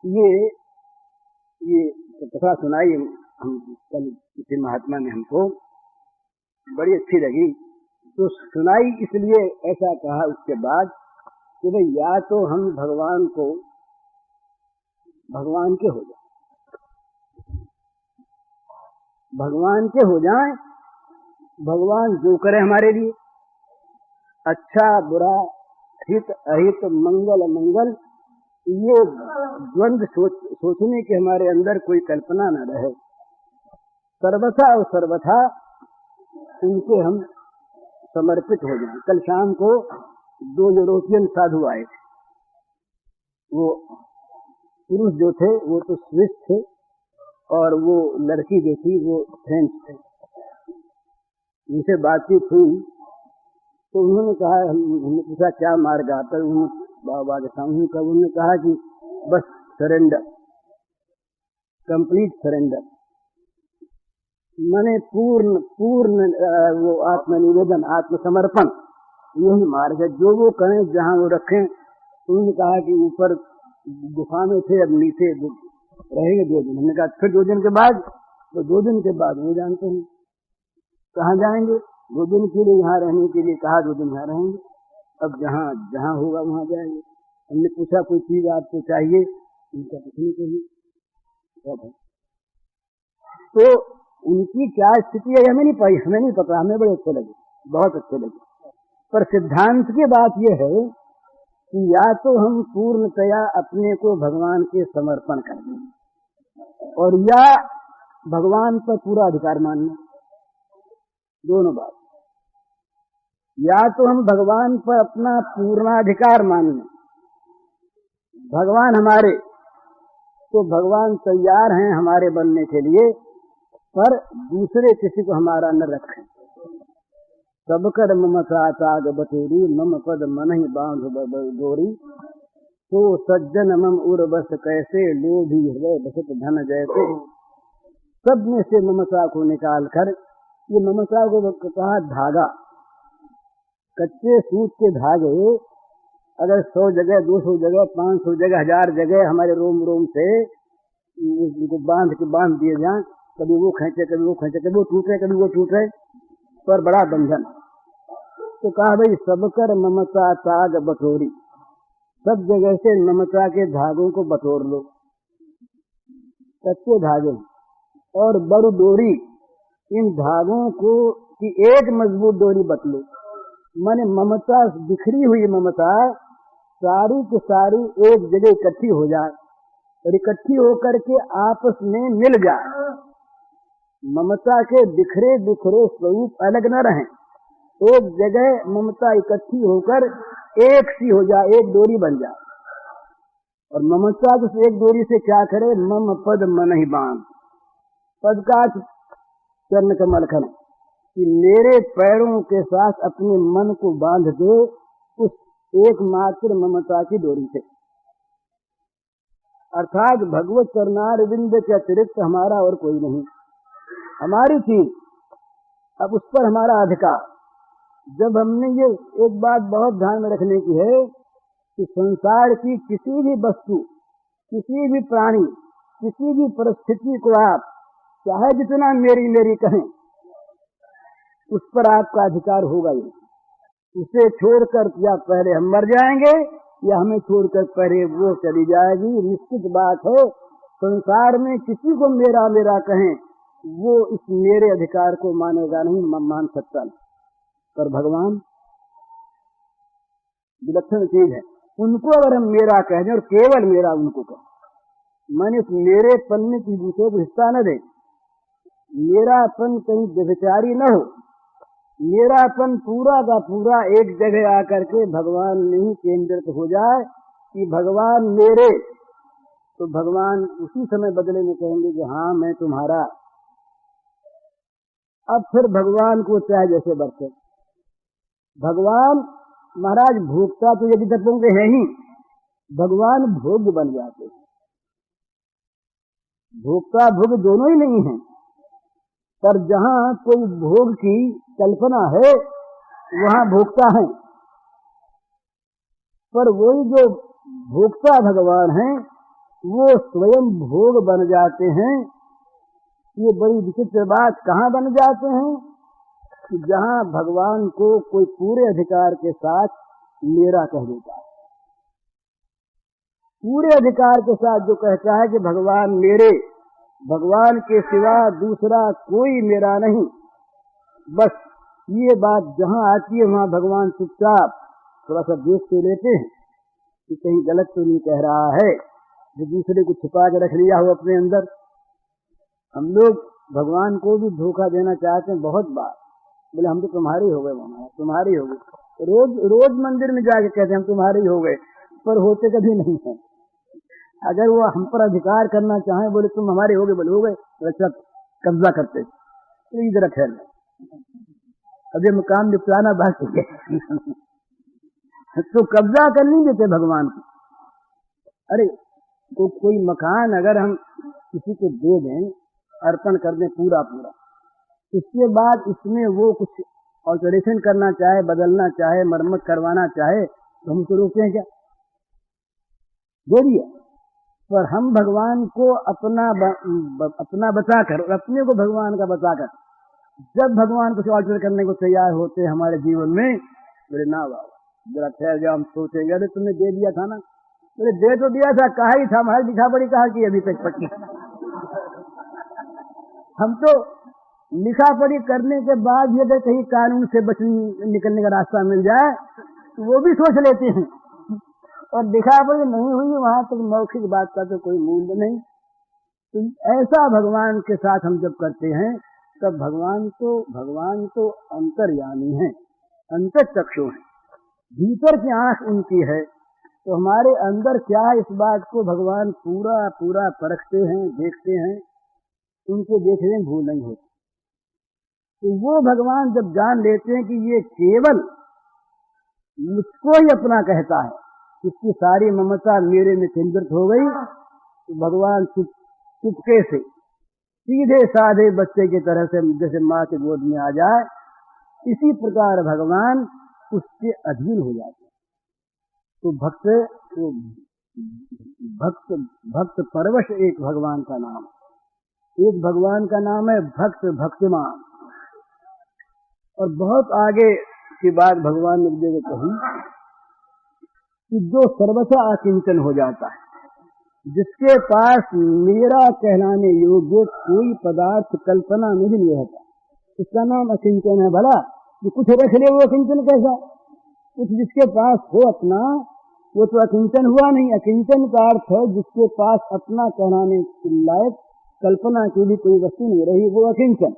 ये कथा सुनाई हम कल किसी महात्मा ने हमको, बड़ी अच्छी लगी। तो सुनाई इसलिए ऐसा कहा उसके बाद कि भाई या तो हम भगवान के हो जाए, भगवान के हो जाएं, भगवान जो करे हमारे लिए, अच्छा बुरा, हित अहित, मंगल अमंगल, ये द्वंद्व सोचने के हमारे अंदर कोई कल्पना न रहे। सर्वथा और सर्वथा उनके हम समर्पित हो जाएं। कल शाम को 2 यूरोपियन साधु आए थे, वो पुरुष जो थे वो तो स्विस थे और वो लड़की जो थी वो फ्रेंच थे। उनसे बातचीत हुई तो उन्होंने कहा, हमने पूछा क्या मार्ग आता है, बाबा के सामने का उन्होंने कहा कि बस सरेंडर, कंप्लीट सरेंडर, माने पूर्ण वो आत्मनिवेदन, आत्मसमर्पण, यही मार्ग है। जो वो करें, जहाँ वो रखें। उन्होंने कहा कि ऊपर गुफा में थे, अब नीचे रहेंगे 2 दिन। हमने कहा फिर 2 दिन के बाद, तो 2 दिन के बाद वो जानते हैं कहाँ जाएंगे। 2 दिन के लिए यहाँ रहने के लिए कहा, 2 दिन यहाँ रहेंगे, अब जहाँ होगा वहाँ जाएंगे। हमने पूछा कोई चीज आपको चाहिए, उनका कुछ नहीं चाहिए। तो उनकी क्या स्थिति है हमें नहीं पता, हमें बड़े अच्छे लगे, बहुत अच्छे लगे। पर सिद्धांत की बात यह है कि या तो हम पूर्णतया अपने को भगवान के समर्पण कर दें और या भगवान पर पूरा अधिकार मानना, दोनों बात। या तो हम भगवान पर अपना पूर्णाधिकार मान लें, भगवान हमारे, तो भगवान तैयार हैं हमारे बनने के लिए, पर दूसरे किसी को हमारा न रखें। सब कर ममता ताग बटेरी, मम पद मन ही बांध गोरी, तो सज्जन मम उर बस कैसे, लोभी हृदय बसत धन जैसे। सब में से ममता को निकाल कर, ये ममता को कहा धागा, कच्चे सूत के धागे अगर 100 जगह, 200 जगह, 500 जगह, 1000 जगह हमारे रोम रोम से उनको बांध दिए जाए, कभी वो खींचे, कभी वो खींचे, कभी वो टूटे, कभी वो टूटे, पर बड़ा बंधन। तो कहा भाई सब कर ममता ताग बटोरी, सब जगह से ममता के धागों को बटोर लो, कच्चे धागे और बड़ी डोरी, इन धागों को की एक मजबूत डोरी बटलो। माने ममता, बिखरी हुई ममता सारी की सारी एक जगह इकट्ठी हो जाए और इकट्ठी होकर के आपस में मिल जाए। ममता के बिखरे बिखरे स्वरूप अलग न रहें, एक जगह ममता इकट्ठी होकर एक सी हो जाए, एक डोरी बन जाए। और ममता उस एक डोरी से क्या करे, मम पद मन ही बांध, पद का चरण कमल खन, कि मेरे पैरों के साथ अपने मन को बांध दे उस एकमात्र ममता की डोरी से। अर्थात भगवत चरणारविंद के अतिरिक्त हमारा और कोई नहीं, हमारी चीज, अब उस पर हमारा अधिकार। जब हमने ये एक बात बहुत ध्यान में रखने की है कि संसार की किसी भी वस्तु, किसी भी प्राणी, किसी भी परिस्थिति को आप चाहे जितना मेरी मेरी कहें, उस पर आपका अधिकार होगा ही। उसे छोड़कर या पहले हम मर जाएंगे या हमें छोड़कर पहले वो चली जाएगी। निश्चित बात है, संसार में किसी को मेरा मेरा कहें, वो इस मेरे अधिकार को मानेगा नहीं, मान सकता नहीं। पर भगवान विलक्षण चीज है, उनको अगर हम मेरा कह दें और केवल मेरा उनको कहें, माने उस मेरे पन में की दूसरे को हिस्सा न दे, मेरापन कहीं व्यभिचारी न हो, मेरापन पूरा का पूरा एक जगह आकर के भगवान में ही केंद्रित हो जाए कि भगवान मेरे, तो भगवान उसी समय बदले में कहेंगे कि हाँ मैं तुम्हारा। अब फिर भगवान को चाहे जैसे बरसे, भगवान महाराज भोक्ता तो यदि तत्वों के हैं ही, भगवान भोग्य बन जाते हैं। भोक्ता भोग दोनों ही नहीं है, पर जहां कोई भोग की कल्पना है वहां भोक्ता है, पर वही जो भोक्ता भगवान है वो स्वयं भोग बन जाते हैं। ये बड़ी विचित्र बात, कहाँ बन जाते हैं कि जहां भगवान को कोई पूरे अधिकार के साथ मेरा कह देता है, पूरे अधिकार के साथ जो कहता है कि भगवान मेरे, भगवान के सिवा दूसरा कोई मेरा नहीं, बस ये बात जहां आती है वहां भगवान चुपचाप थोड़ा सा देख के लेते हैं कि कहीं गलत तो नहीं कह रहा है, जो दूसरे को छुपा के रख लिया हो अपने अंदर। हम लोग भगवान को भी धोखा देना चाहते हैं बहुत बार, बोले हम तो तुम्हारे हो गए, महाराज तुम्हारे हो गए, रोज मंदिर में जाके कहते हैं हम तुम्हारे हो गए, पर होते कभी नहीं है। अगर वो हम पर अधिकार करना चाहे, बोले तुम हमारे हो गए, बोले हो गए, तो अच्छा कब्जा करते तो इधर ठहर। अभी मकान निपटाना बाकी है। तो कब्जा कर नहीं देते भगवान को। अरे तो कोई मकान अगर हम किसी को दे दें, अर्पण कर दें पूरा पूरा, इसके बाद इसमें वो कुछ ऑल्टरेशन करना चाहे, बदलना चाहे, मरम्मत करवाना चाहे, तो हम उसको रोकते हैं क्या? दे दिया। पर हम भगवान को अपना बचाकर, अपने को भगवान का बचाकर, जब भगवान कुछ ऑल्टर करने को तैयार होते हमारे जीवन में, बोले ना बाबा जरा ठहर जाओ, हम सोचेंगे। अरे तुमने दे दिया था ना। बोले दे तो दिया था, कहा ही था, हमारी लिखा पड़ी कहा कि अभी तक पक्की। हम तो लिखा पड़ी करने के बाद यदि कहीं कानून से बच निकलने का रास्ता मिल जाए तो वो भी सोच लेते हैं, और लिखा पड़ी नहीं हुई वहां तक मौखिक बात का तो कोई मूल्य नहीं। तो ऐसा भगवान के साथ हम जब करते हैं तब भगवान तो अंतर्यामी है, अंतःचक्षु है, भीतर की आंख उनकी है। तो हमारे अंदर क्या है इस बात को भगवान पूरा पूरा परखते हैं, देखते हैं, उनको देखने में भूल नहीं होती। तो वो भगवान जब जान लेते हैं कि ये केवल मुझको ही अपना कहता है, इसकी सारी ममता मेरे में केंद्रित हो गई, तो भगवान चुपके से सीधे साधे बच्चे की तरह से जैसे माँ के गोद में आ जाए, इसी प्रकार भगवान उसके अधीन हो जाते हैं। तो भक्त परवश एक भगवान का नाम, एक भगवान का नाम है भक्त भक्तिमान। और बहुत आगे की बात भगवान ने जगह कही कि जो सर्वथा अकिंचन हो जाता है, जिसके पास मेरा कहलाने योग्य कोई पदार्थ कल्पना में भी नहीं रहता, इसका नाम अकिंचन है। भला जो कुछ रख ले वो अकिंचन कैसा? कुछ जिसके पास हो अपना वो तो अकिंचन हुआ नहीं। अकिंचन का अर्थ है जिसके पास अपना कहलाने के लायक कल्पना की भी कोई वस्तु नहीं रही, वो अकिंचन।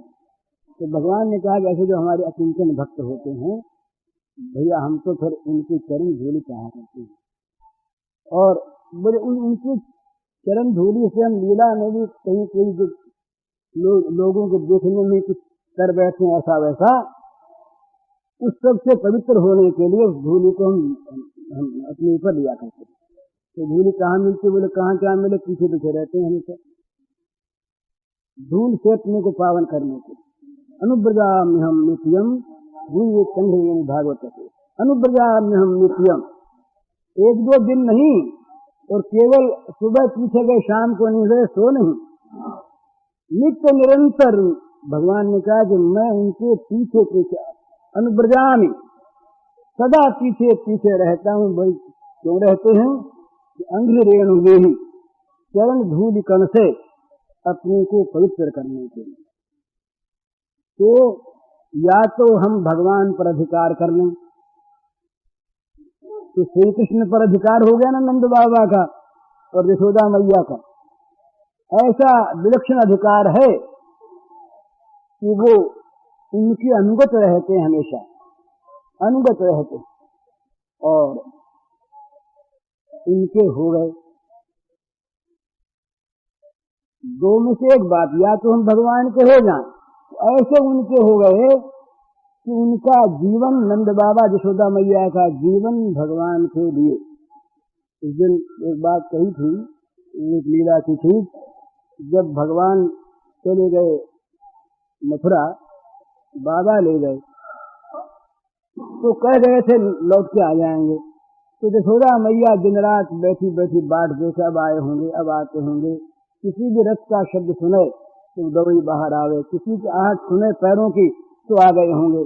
तो भगवान ने कहा जैसे जो हमारे अकिंचन भक्त होते हैं, भैया हम तो फिर उनकी चरण धूलि चाहा करते हैं, और बोले उनकी चरण धूलि से हम लीला में भी कहीं कोई जो लोगों को देखने में कुछ कर बैठे ऐसा वैसा, उस सब से पवित्र होने के लिए उस धूलि को हम अपने ऊपर लिया करते। तो धूलि कहाँ मिलती? बोले कहाँ क्या मिले, पीछे पीछे रहते हैं हमेशा धूल से अपने को पावन करने के। अनुब्रजाम्य हम नित्यम, धूल चंद्र भागवत से अनुब्रजाम्य हम नित्यम, एक दो दिन नहीं, और केवल सुबह पीछे गए शाम को नहीं गए सो नहीं, नित्य निरंतर भगवान ने कहा कि मैं उनके पीछे पीछे अनुब्रजामी, सदा पीछे पीछे रहता हूँ। भाई क्यों रहते हैं? अंघ्रि रेणु देहि, चरण धूलि कण से अपने को पवित्र करने के लिए। तो या तो हम भगवान पर अधिकार कर लें, तो श्री कृष्ण पर अधिकार हो गया ना नंद बाबा का और यशोदा मैया का। ऐसा विलक्षण अधिकार है कि वो उनके अनुगत रहते हैं, हमेशा अनुगत रहते, और इनके हो गए। दो में से एक बात, या तो हम भगवान के हो जाएं, ऐसे उनके हो गए कि उनका जीवन, नंद बाबा यशोदा मैया का जीवन भगवान के लिए। इस दिन एक बात कही थी, एक लीला की थी, जब भगवान चले गए मथुरा, बाबा ले गए, तो कह गए थे लौट के आ जाएंगे। तो यशोदा मैया दिन रात बैठी बैठी बाट देखे, अब आए होंगे, अब आते होंगे। किसी भी रथ का शब्द सुने तो दौड़ी बाहर आवे, किसी की आहट सुने पैरों की तो आ गए होंगे।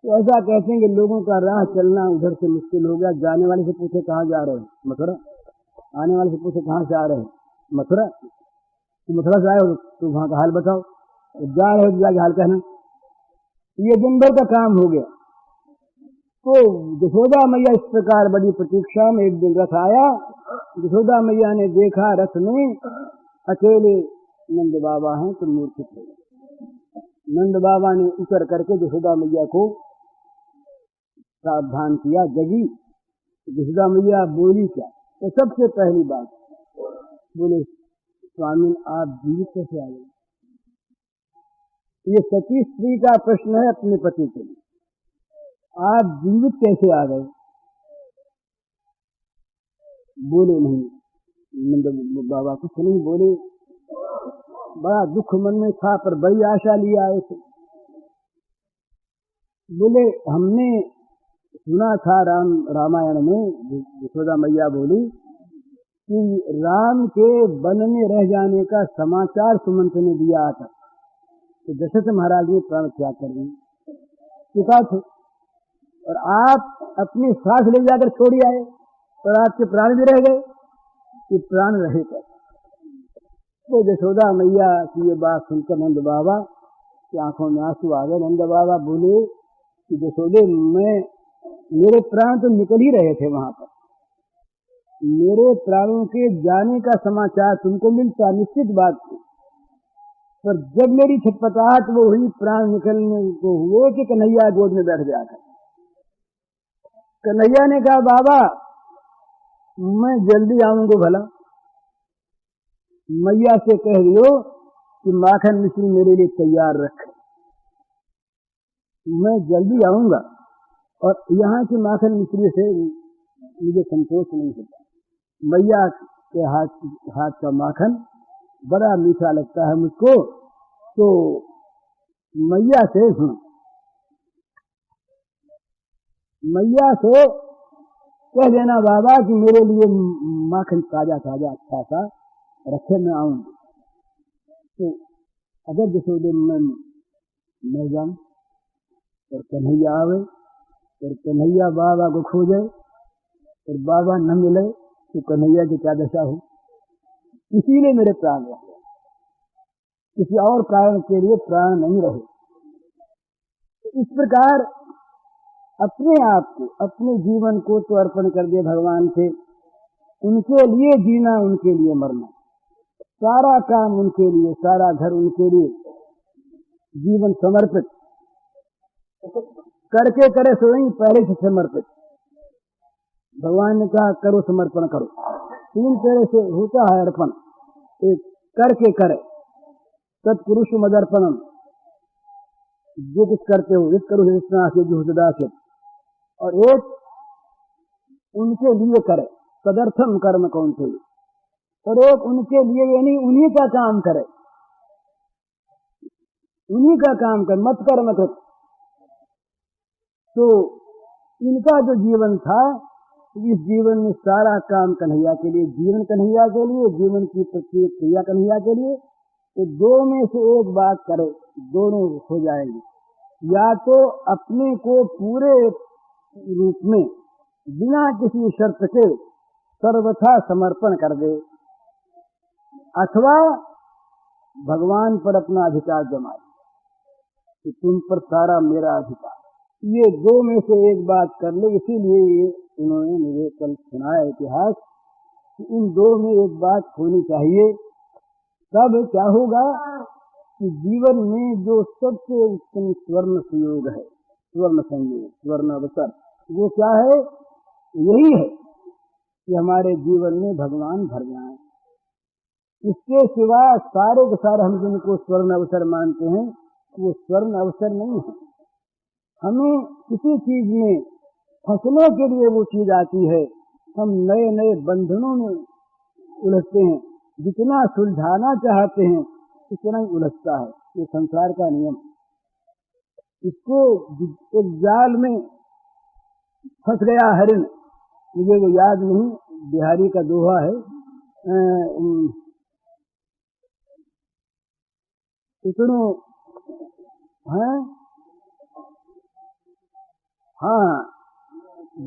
तो ऐसा कहते हैं कि लोगों का राह चलना उधर से मुश्किल हो गया। जाने वाले से पूछे कहाँ जा रहे हो? मथुरा। आने वाले से पूछे कहाँ से आ रहे हो? मथुरा। तो मथुरा से आए हो तो वहां का हाल बताओ, जा रहे हो जाके हाल कहना। ये दिन भर का काम हो गया। तो यशोदा मैया इस प्रकार बड़ी प्रतीक्षा में, एक दिन रथ आया, यशोदा मैया ने देखा रथ में अकेले नंद बाबा हैं, तो मूर्छित हो गए। नंद बाबा ने उतर करके यशोदा मैया को सावधान किया, जगी। यशोदा मैया बोली क्या? तो सबसे पहली बात बोले, स्वामी आप जीवित कैसे आ गए? ये सती स्त्री का प्रश्न है अपने पति के लिए। आप जीवित कैसे आ गए? बोले नहीं, नंद बाबा कुछ नहीं बोले। बड़ा दुख मन में था पर बड़ी आशा लिए आए थे। बोले हमने सुना था रामायण में यशोदा मैया बोली कि राम के वन में रह जाने का समाचार सुमंत ने दिया था, तो दशरथ महाराज ने प्राण त्याग कर दिए, पिता थे, और आप अपनी सांस ले जाकर छोड़ी आए और आपके प्राण भी रह गए, कि प्राण रहे कर। तो यशोदा मैया की ये बात सुनकर नंद बाबा की आंखों में आंसू आ गए। नंद बाबा बोले कि यशोदे, मेरे प्राण तो निकल ही रहे थे वहां पर, मेरे प्राणों के जाने का समाचार तुमको मिलता निश्चित बात थी, पर जब मेरी छटपटाहट वो हुई, प्राण निकलने को हुए कि कन्हैया गोद में बैठ गया था। कन्हैया ने कहा बाबा मैं जल्दी आऊंगा, भला मैया से कह दियो कि माखन मिश्री मेरे लिए तैयार रख, मैं जल्दी आऊंगा, और यहाँ की माखन मिश्री से मुझे संतोष नहीं होता। मैया के हाथ का माखन बड़ा मीठा लगता है मुझको, तो मैया से कह देना बाबा कि मेरे लिए माखन ताजा ताजा अच्छा सा रखे, मैं आऊंगी। तो अगर यशोदे मैं जाऊं और कन्हैया आवे और कन्हैया बाबा को खोजे और बाबा न मिले तो कन्हैया की क्या दशा हो। इसीलिए मेरे प्राण रह गए, किसी और कारण के लिए प्राण नहीं रहे। इस प्रकार अपने आप को, अपने जीवन को तो अर्पण कर दिए भगवान से, उनके लिए जीना, उनके लिए मरना, सारा काम उनके लिए, सारा घर उनके लिए, जीवन समर्पित करके करे सोई पहले से समर्पित। भगवान ने कहा करो समर्पण करो, तीन तरह से होता है अर्पण। एक करके करे, तत्पुरुष मदर्पणम, जो कुछ करते हो इस करो हिस्सा से जो सदा से, और एक उनके लिए करे, तदर्थम कर्म कौन थे, और एक उनके लिए यानी उन्हीं का काम करे, उन्हीं का काम कर, मत कर मत। तो इनका जो जीवन था, इस जीवन में सारा काम कन्हैया के लिए, जीवन कन्हैया के लिए, जीवन की प्रत्येक क्रिया कन्हैया के लिए। तो दो में से एक बात करे, दोनों हो जाएंगे। या तो अपने को पूरे रूप में बिना किसी शर्त के सर्वथा समर्पण कर दे, अथवा भगवान पर अपना अधिकार जमा दे कि तुम पर सारा मेरा अधिकार। ये दो में से एक बात कर ले। इसीलिए उन्होंने मुझे कल सुनाया इतिहास कि इन दो में एक बात होनी चाहिए। तब क्या होगा कि जीवन में जो सबसे उत्तम स्वर्ण संयोग है, स्वर्ण संयोग, स्वर्ण अवसर, वो क्या है? यही है कि हमारे जीवन में भगवान भर जाए। इसके सिवा सारे के सारे हम जिनको स्वर्ण अवसर मानते हैं, वो स्वर्ण अवसर नहीं है। हमें किसी चीज में फंसने के लिए वो चीज आती है, हम नए नए बंधनों में उलझते हैं। जितना सुलझाना चाहते हैं उतना ही उलझता है। ये संसार का नियम। इसको एक जाल में फंस गया हरिण, मुझे वो याद नहीं, बिहारी का दोहा है, इतनो है, हाँ,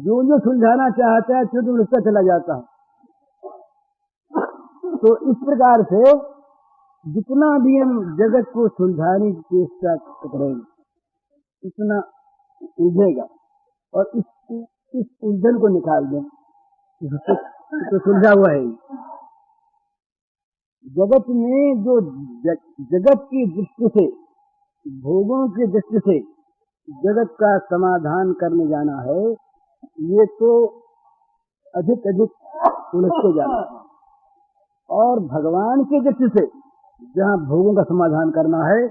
जो सुलझाना चाहता है तो उलझता चला जाता है। तो इस प्रकार से जितना भी हम जगत को सुलझाने की चेष्टा करेंगे उतना उलझेगा, और इस उलझन को निकाल दें तो सुलझा हुआ है। जगत में जो जगत की दृष्टि से, भोगों की दृष्टि से जगत का समाधान करने जाना है, ये तो अधिक अधिक उलझते जाना है। और भगवान की दृष्टि से जहाँ भोगों का समाधान करना है,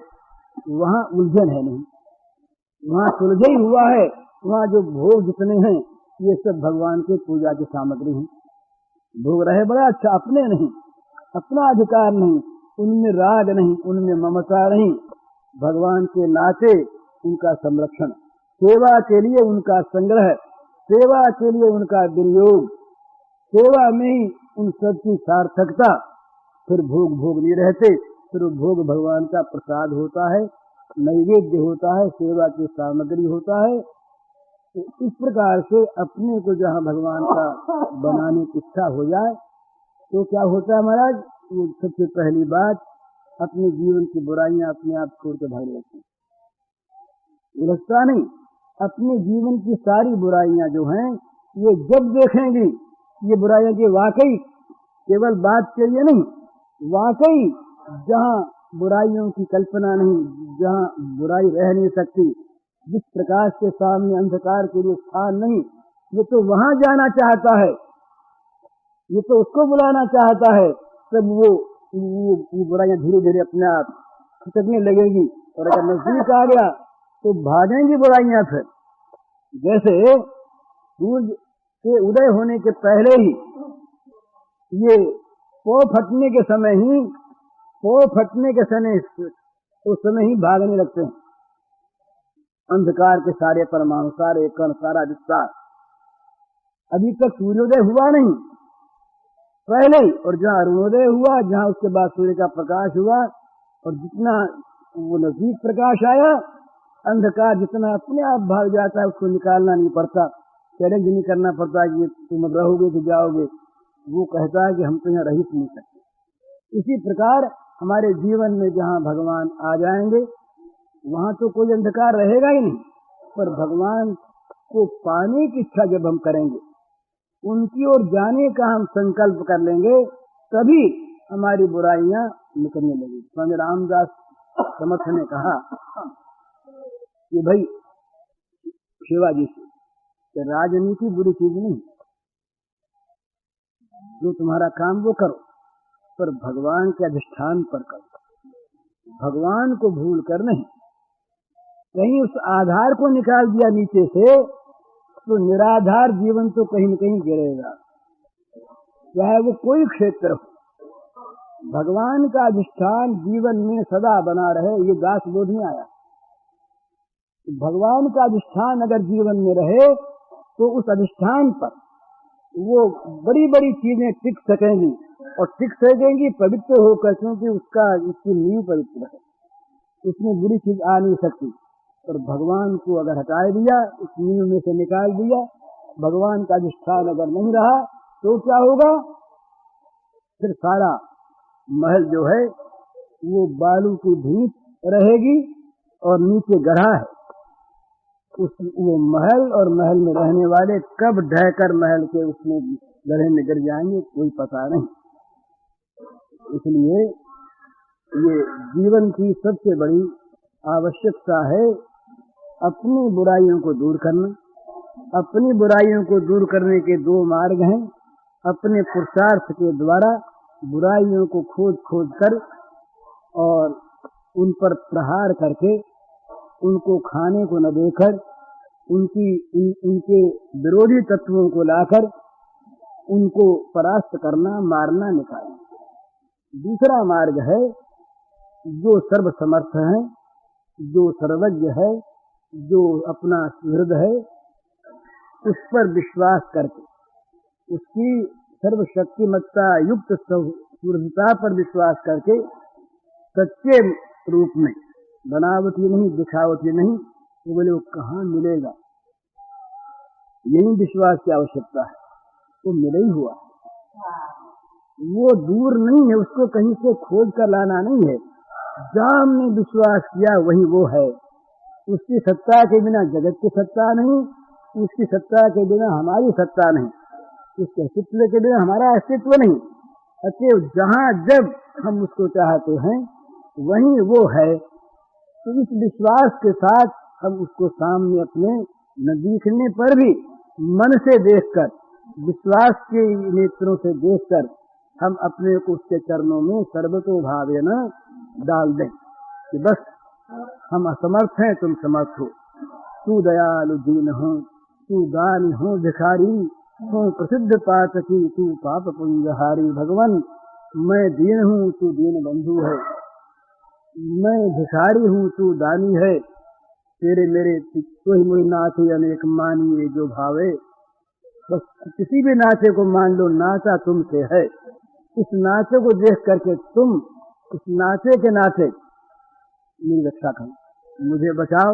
वहाँ उलझन है नहीं, वहाँ सुलझा ही हुआ है वहाँ जो भोग जितने हैं ये सब भगवान के पूजा की सामग्री हैं। भोग रहे बड़ा अच्छा, अपने नहीं, अपना अधिकार नहीं, उनमें राग नहीं, उनमें ममता नहीं, भगवान के नाते उनका संरक्षण, सेवा के लिए उनका संग्रह, सेवा के लिए उनका विनियोग, सेवा में ही उन सब की सार्थकता। फिर भोग भोग नहीं रहते, फिर भोग भगवान का प्रसाद होता है, नैवेद्य होता है, सेवा की सामग्री होता है। तो इस प्रकार से अपने को जहाँ भगवान का बनाने की इच्छा हो जाए तो क्या होता है महाराज, वो सबसे पहली बात अपने जीवन की बुराइयां अपने आप छोड़ के भाग लेते हैं। उलझता नहीं, अपने जीवन की सारी बुराइयां जो हैं ये जब देखेंगी ये बुराइयां की वाकई केवल बात के लिए नहीं, वाकई जहाँ बुराइयों की कल्पना नहीं, जहाँ बुराई रह नहीं सकती, जिस प्रकाश के सामने अंधकार के लिए स्थान नहीं, ये तो वहां जाना चाहता है, ये तो उसको बुलाना चाहता है। तब वो बुराइयां धीरे धीरे अपने आप खिसकने लगेगी और अगर नजदीक आ गया तो भागेंगी बुराइयां। फिर जैसे सूर्य के उदय होने के पहले ही ये पौ फटने के समय ही, पौ फटने के समय उस समय ही भागने लगते हैं अंधकार के सारे परमाणु, सारे कण, सारा विस्तार। अभी तक सूर्योदय हुआ नहीं, पहले ही, और जहाँ अरुणोदय हुआ, जहाँ उसके बाद सूर्य का प्रकाश हुआ और जितना वो नजदीक प्रकाश आया, अंधकार जितना अपने आप भाग जाता है, उसको निकालना नहीं पड़ता, चैलेंज नहीं करना पड़ता कि तुम अब रहोगे कि जाओगे। वो कहता है कि हम तो यहाँ रह ही नहीं सकते। इसी प्रकार हमारे जीवन में जहाँ भगवान आ जाएंगे वहां तो कोई अंधकार रहेगा ही नहीं, पर भगवान को पाने की इच्छा जब हम करेंगे, उनकी ओर जाने का हम संकल्प कर लेंगे, तभी हमारी बुराइयां निकलने लगेगी। स्वामी रामदास समर्थ ने कहा कि भाई शिवाजी से कि राजनीति बुरी चीज नहीं, जो तुम्हारा काम वो करो, पर भगवान के अधिष्ठान पर करो, भगवान को भूल कर नहीं। कहीं उस आधार को निकाल दिया नीचे से तो निराधार जीवन तो कहीं न कहीं गिरेगा, चाहे वो कोई क्षेत्र हो। भगवान का अधिष्ठान जीवन में सदा बना रहे, ये दास बोध में आया। भगवान का अधिष्ठान अगर जीवन में रहे तो उस अधिष्ठान पर वो बड़ी बड़ी चीजें टिक सकेंगी, और टिक सकेंगी पवित्र होकर, क्योंकि उसकी नींव पवित्र है, उसमें बुरी चीज आ नहीं सकती। और भगवान को अगर हटा दिया, उस नींव में से निकाल दिया, भगवान का अधिष्ठान अगर नहीं रहा तो क्या होगा, फिर सारा महल जो है वो बालू की भींत रहेगी और नीचे गढ़ा है। वो महल और महल में रहने वाले कब ढहकर महल के उसमें गढ़े में गिर जाएंगे कोई पता नहीं। इसलिए ये जीवन की सबसे बड़ी आवश्यकता है अपनी बुराइयों को दूर करना। अपनी बुराइयों को दूर करने के दो मार्ग हैं। अपने पुरुषार्थ के द्वारा बुराइयों को खोज खोज कर और उन पर प्रहार करके, उनको खाने को न देकर, उनके विरोधी तत्वों को लाकर उनको परास्त करना, मारना, निकालना। दूसरा मार्ग है जो सर्वसमर्थ है, जो सर्वज्ञ है, जो अपना सुहृद है, उस पर विश्वास करके, उसकी सर्वशक्तिमत्ता युक्त सुहृदता पर विश्वास करके सच्चे रूप में, बनावटी नहीं, दिखावटी नहीं, वो बोले वो कहाँ मिलेगा, यही विश्वास की आवश्यकता है। वो मिले ही हुआ, वो दूर नहीं है, उसको कहीं से खोज कर लाना नहीं है। जहाँ हमने विश्वास किया वही वो है। उसकी सत्ता के बिना जगत की सत्ता नहीं, उसकी सत्ता के बिना हमारी सत्ता नहीं, उसके अस्तित्व के बिना हमारा अस्तित्व नहीं। अतएव जहाँ जब हम उसको चाहते हैं वहीं वो है। तो इस विश्वास के साथ हम उसको सामने अपने न दिखने पर भी मन से देखकर, विश्वास के नेत्रों से देखकर हम अपने को उसके चरणों में सर्वतोभावेन डाल दें कि बस हम असमर्थ हैं, तुम समर्थ हो। तू दयालु दीन हो, तू दानी हो भिखारी हो, प्रसिद्ध पातकी तू पाप पुंजहारी। भगवान मैं दीन हूँ, तू दीन बंधु है, मैं भिखारी हूँ, तू दानी है। तेरे मेरे कोई मोहि नाथ अनेक मानिए जो भावे। बस किसी भी नाचे को मान लो, नाचा तुमसे है। इस नाचे को देख करके तुम इस नाचे के नाचे मेरी रक्षा करो, मुझे बचाओ।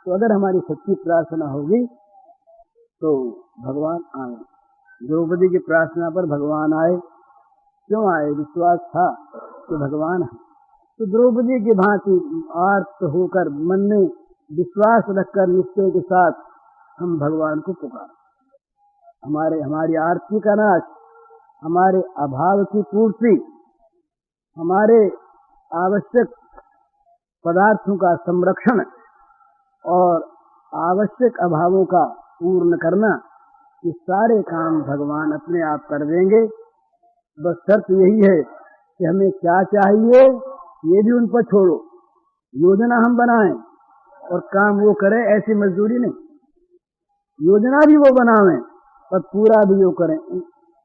तो अगर हमारी सच्ची प्रार्थना होगी तो भगवान आए। द्रौपदी की प्रार्थना पर भगवान आए। क्यों आए? विश्वास था कि भगवान है। तो द्रौपदी की भांति आर्त होकर मन में विश्वास रखकर निश्चय के साथ हम भगवान को पुकार, हमारी आरती का नाश, हमारे अभाव की पूर्ति, हमारे आवश्यक पदार्थों का संरक्षण और आवश्यक अभावों का पूर्ण करना, ये सारे काम भगवान अपने आप कर देंगे। बस शर्त यही है कि हमें क्या चाहिए ये भी उन पर छोड़ो। योजना हम बनाएं और काम वो करें, ऐसी मजदूरी नहीं। योजना भी वो बनावें और पूरा भी वो करें।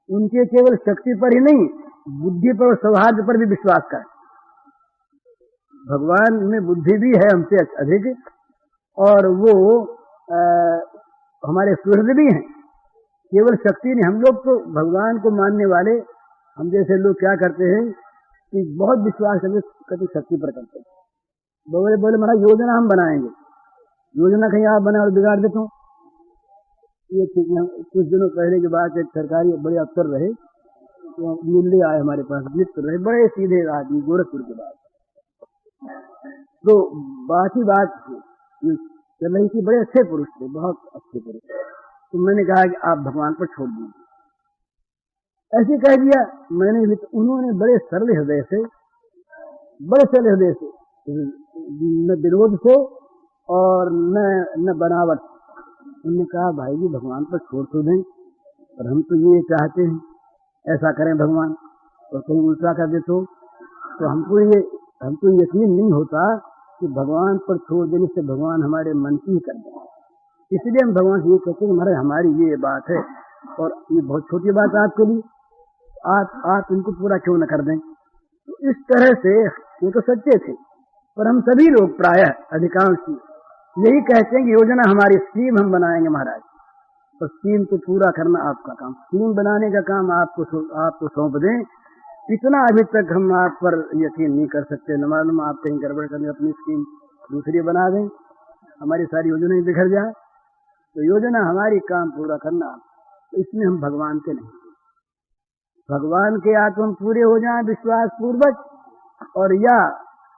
उनके केवल शक्ति पर ही नहीं, बुद्धि पर और सौहार्द पर भी विश्वास करें। भगवान में बुद्धि भी है हमसे अधिक, और वो हमारे सुहृद भी हैं। केवल शक्ति नहीं, हम लोग तो भगवान को मानने वाले, हम जैसे लोग क्या करते हैं कि बहुत विश्वास करके शक्ति पर करते हैं। बोले महाराज योजना हम बनाएंगे, योजना कहीं आप बनाए और बिगाड़ देते हो। ये ठीक है। कुछ दिनों पहले की बात, एक सरकारी बड़े अफसर रहे, तो मिलने आए हमारे पास, मित्र रहे, बड़े सीधे आदमी, गोरखपुर के बाद। तो बाकी बात चल रही थी, बड़े अच्छे पुरुष थे, बहुत अच्छे पुरुष। तो मैंने कहा कि आप भगवान पर छोड़ दीजिए, ऐसे कह दिया मैंने भी। तो उन्होंने बड़े सरल हृदय से, न विरोध से और न बनावट, उन्होंने कहा भाई जी भगवान पर छोड़ तो दें, पर हम तो ये चाहते हैं ऐसा करें भगवान, और कहीं उल्टा कर दे तो हमको यकीन नहीं होता कि भगवान पर छोड़ देने से भगवान हमारे मन की ही कर दें। इसलिए हम भगवान से ये कहते हैं कि हमारे हमारी ये बात है, और ये बहुत छोटी बात आपके लिए, आप इनको पूरा क्यों न कर दें। तो इस तरह से ये तो सच्चे थे, पर हम सभी लोग प्रायः अधिकांश यही कहते हैं कि योजना हमारी, स्कीम हम बनाएंगे महाराज, तो स्कीम को पूरा करना आपका काम। स्कीम बनाने का काम आपको सौंप दें, इतना अभी तक हम आप पर यकीन नहीं कर सकते। न मालूम आप कहीं गड़बड़ करने अपनी स्कीम दूसरी बना दें, हमारी सारी योजना बिखर जाए। तो योजना हमारी, काम पूरा करना। तो इसमें हम भगवान के नहीं, भगवान के या तो हम पूरे हो जाएं विश्वास पूर्वक, और या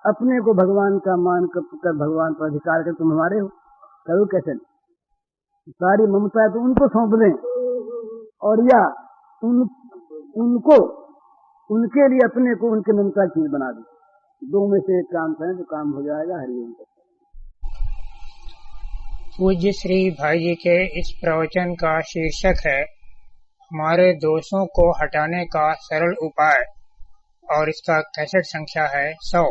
अपने को भगवान का मान कर भगवान पर अधिकार कर तुम हमारे हो, करो कैसे नहीं। सारी ममता तो उनको सौंप दें, और या उनको उनके लिए अपने को उनके ममता चीज बना दें। दो में से एक काम करें तो काम हो जाएगा। हरिओम। पूज्य श्री भाई जी के इस प्रवचन का शीर्षक है हमारे दोषों को हटाने का सरल उपाय, और इसका कैसेट संख्या है 100।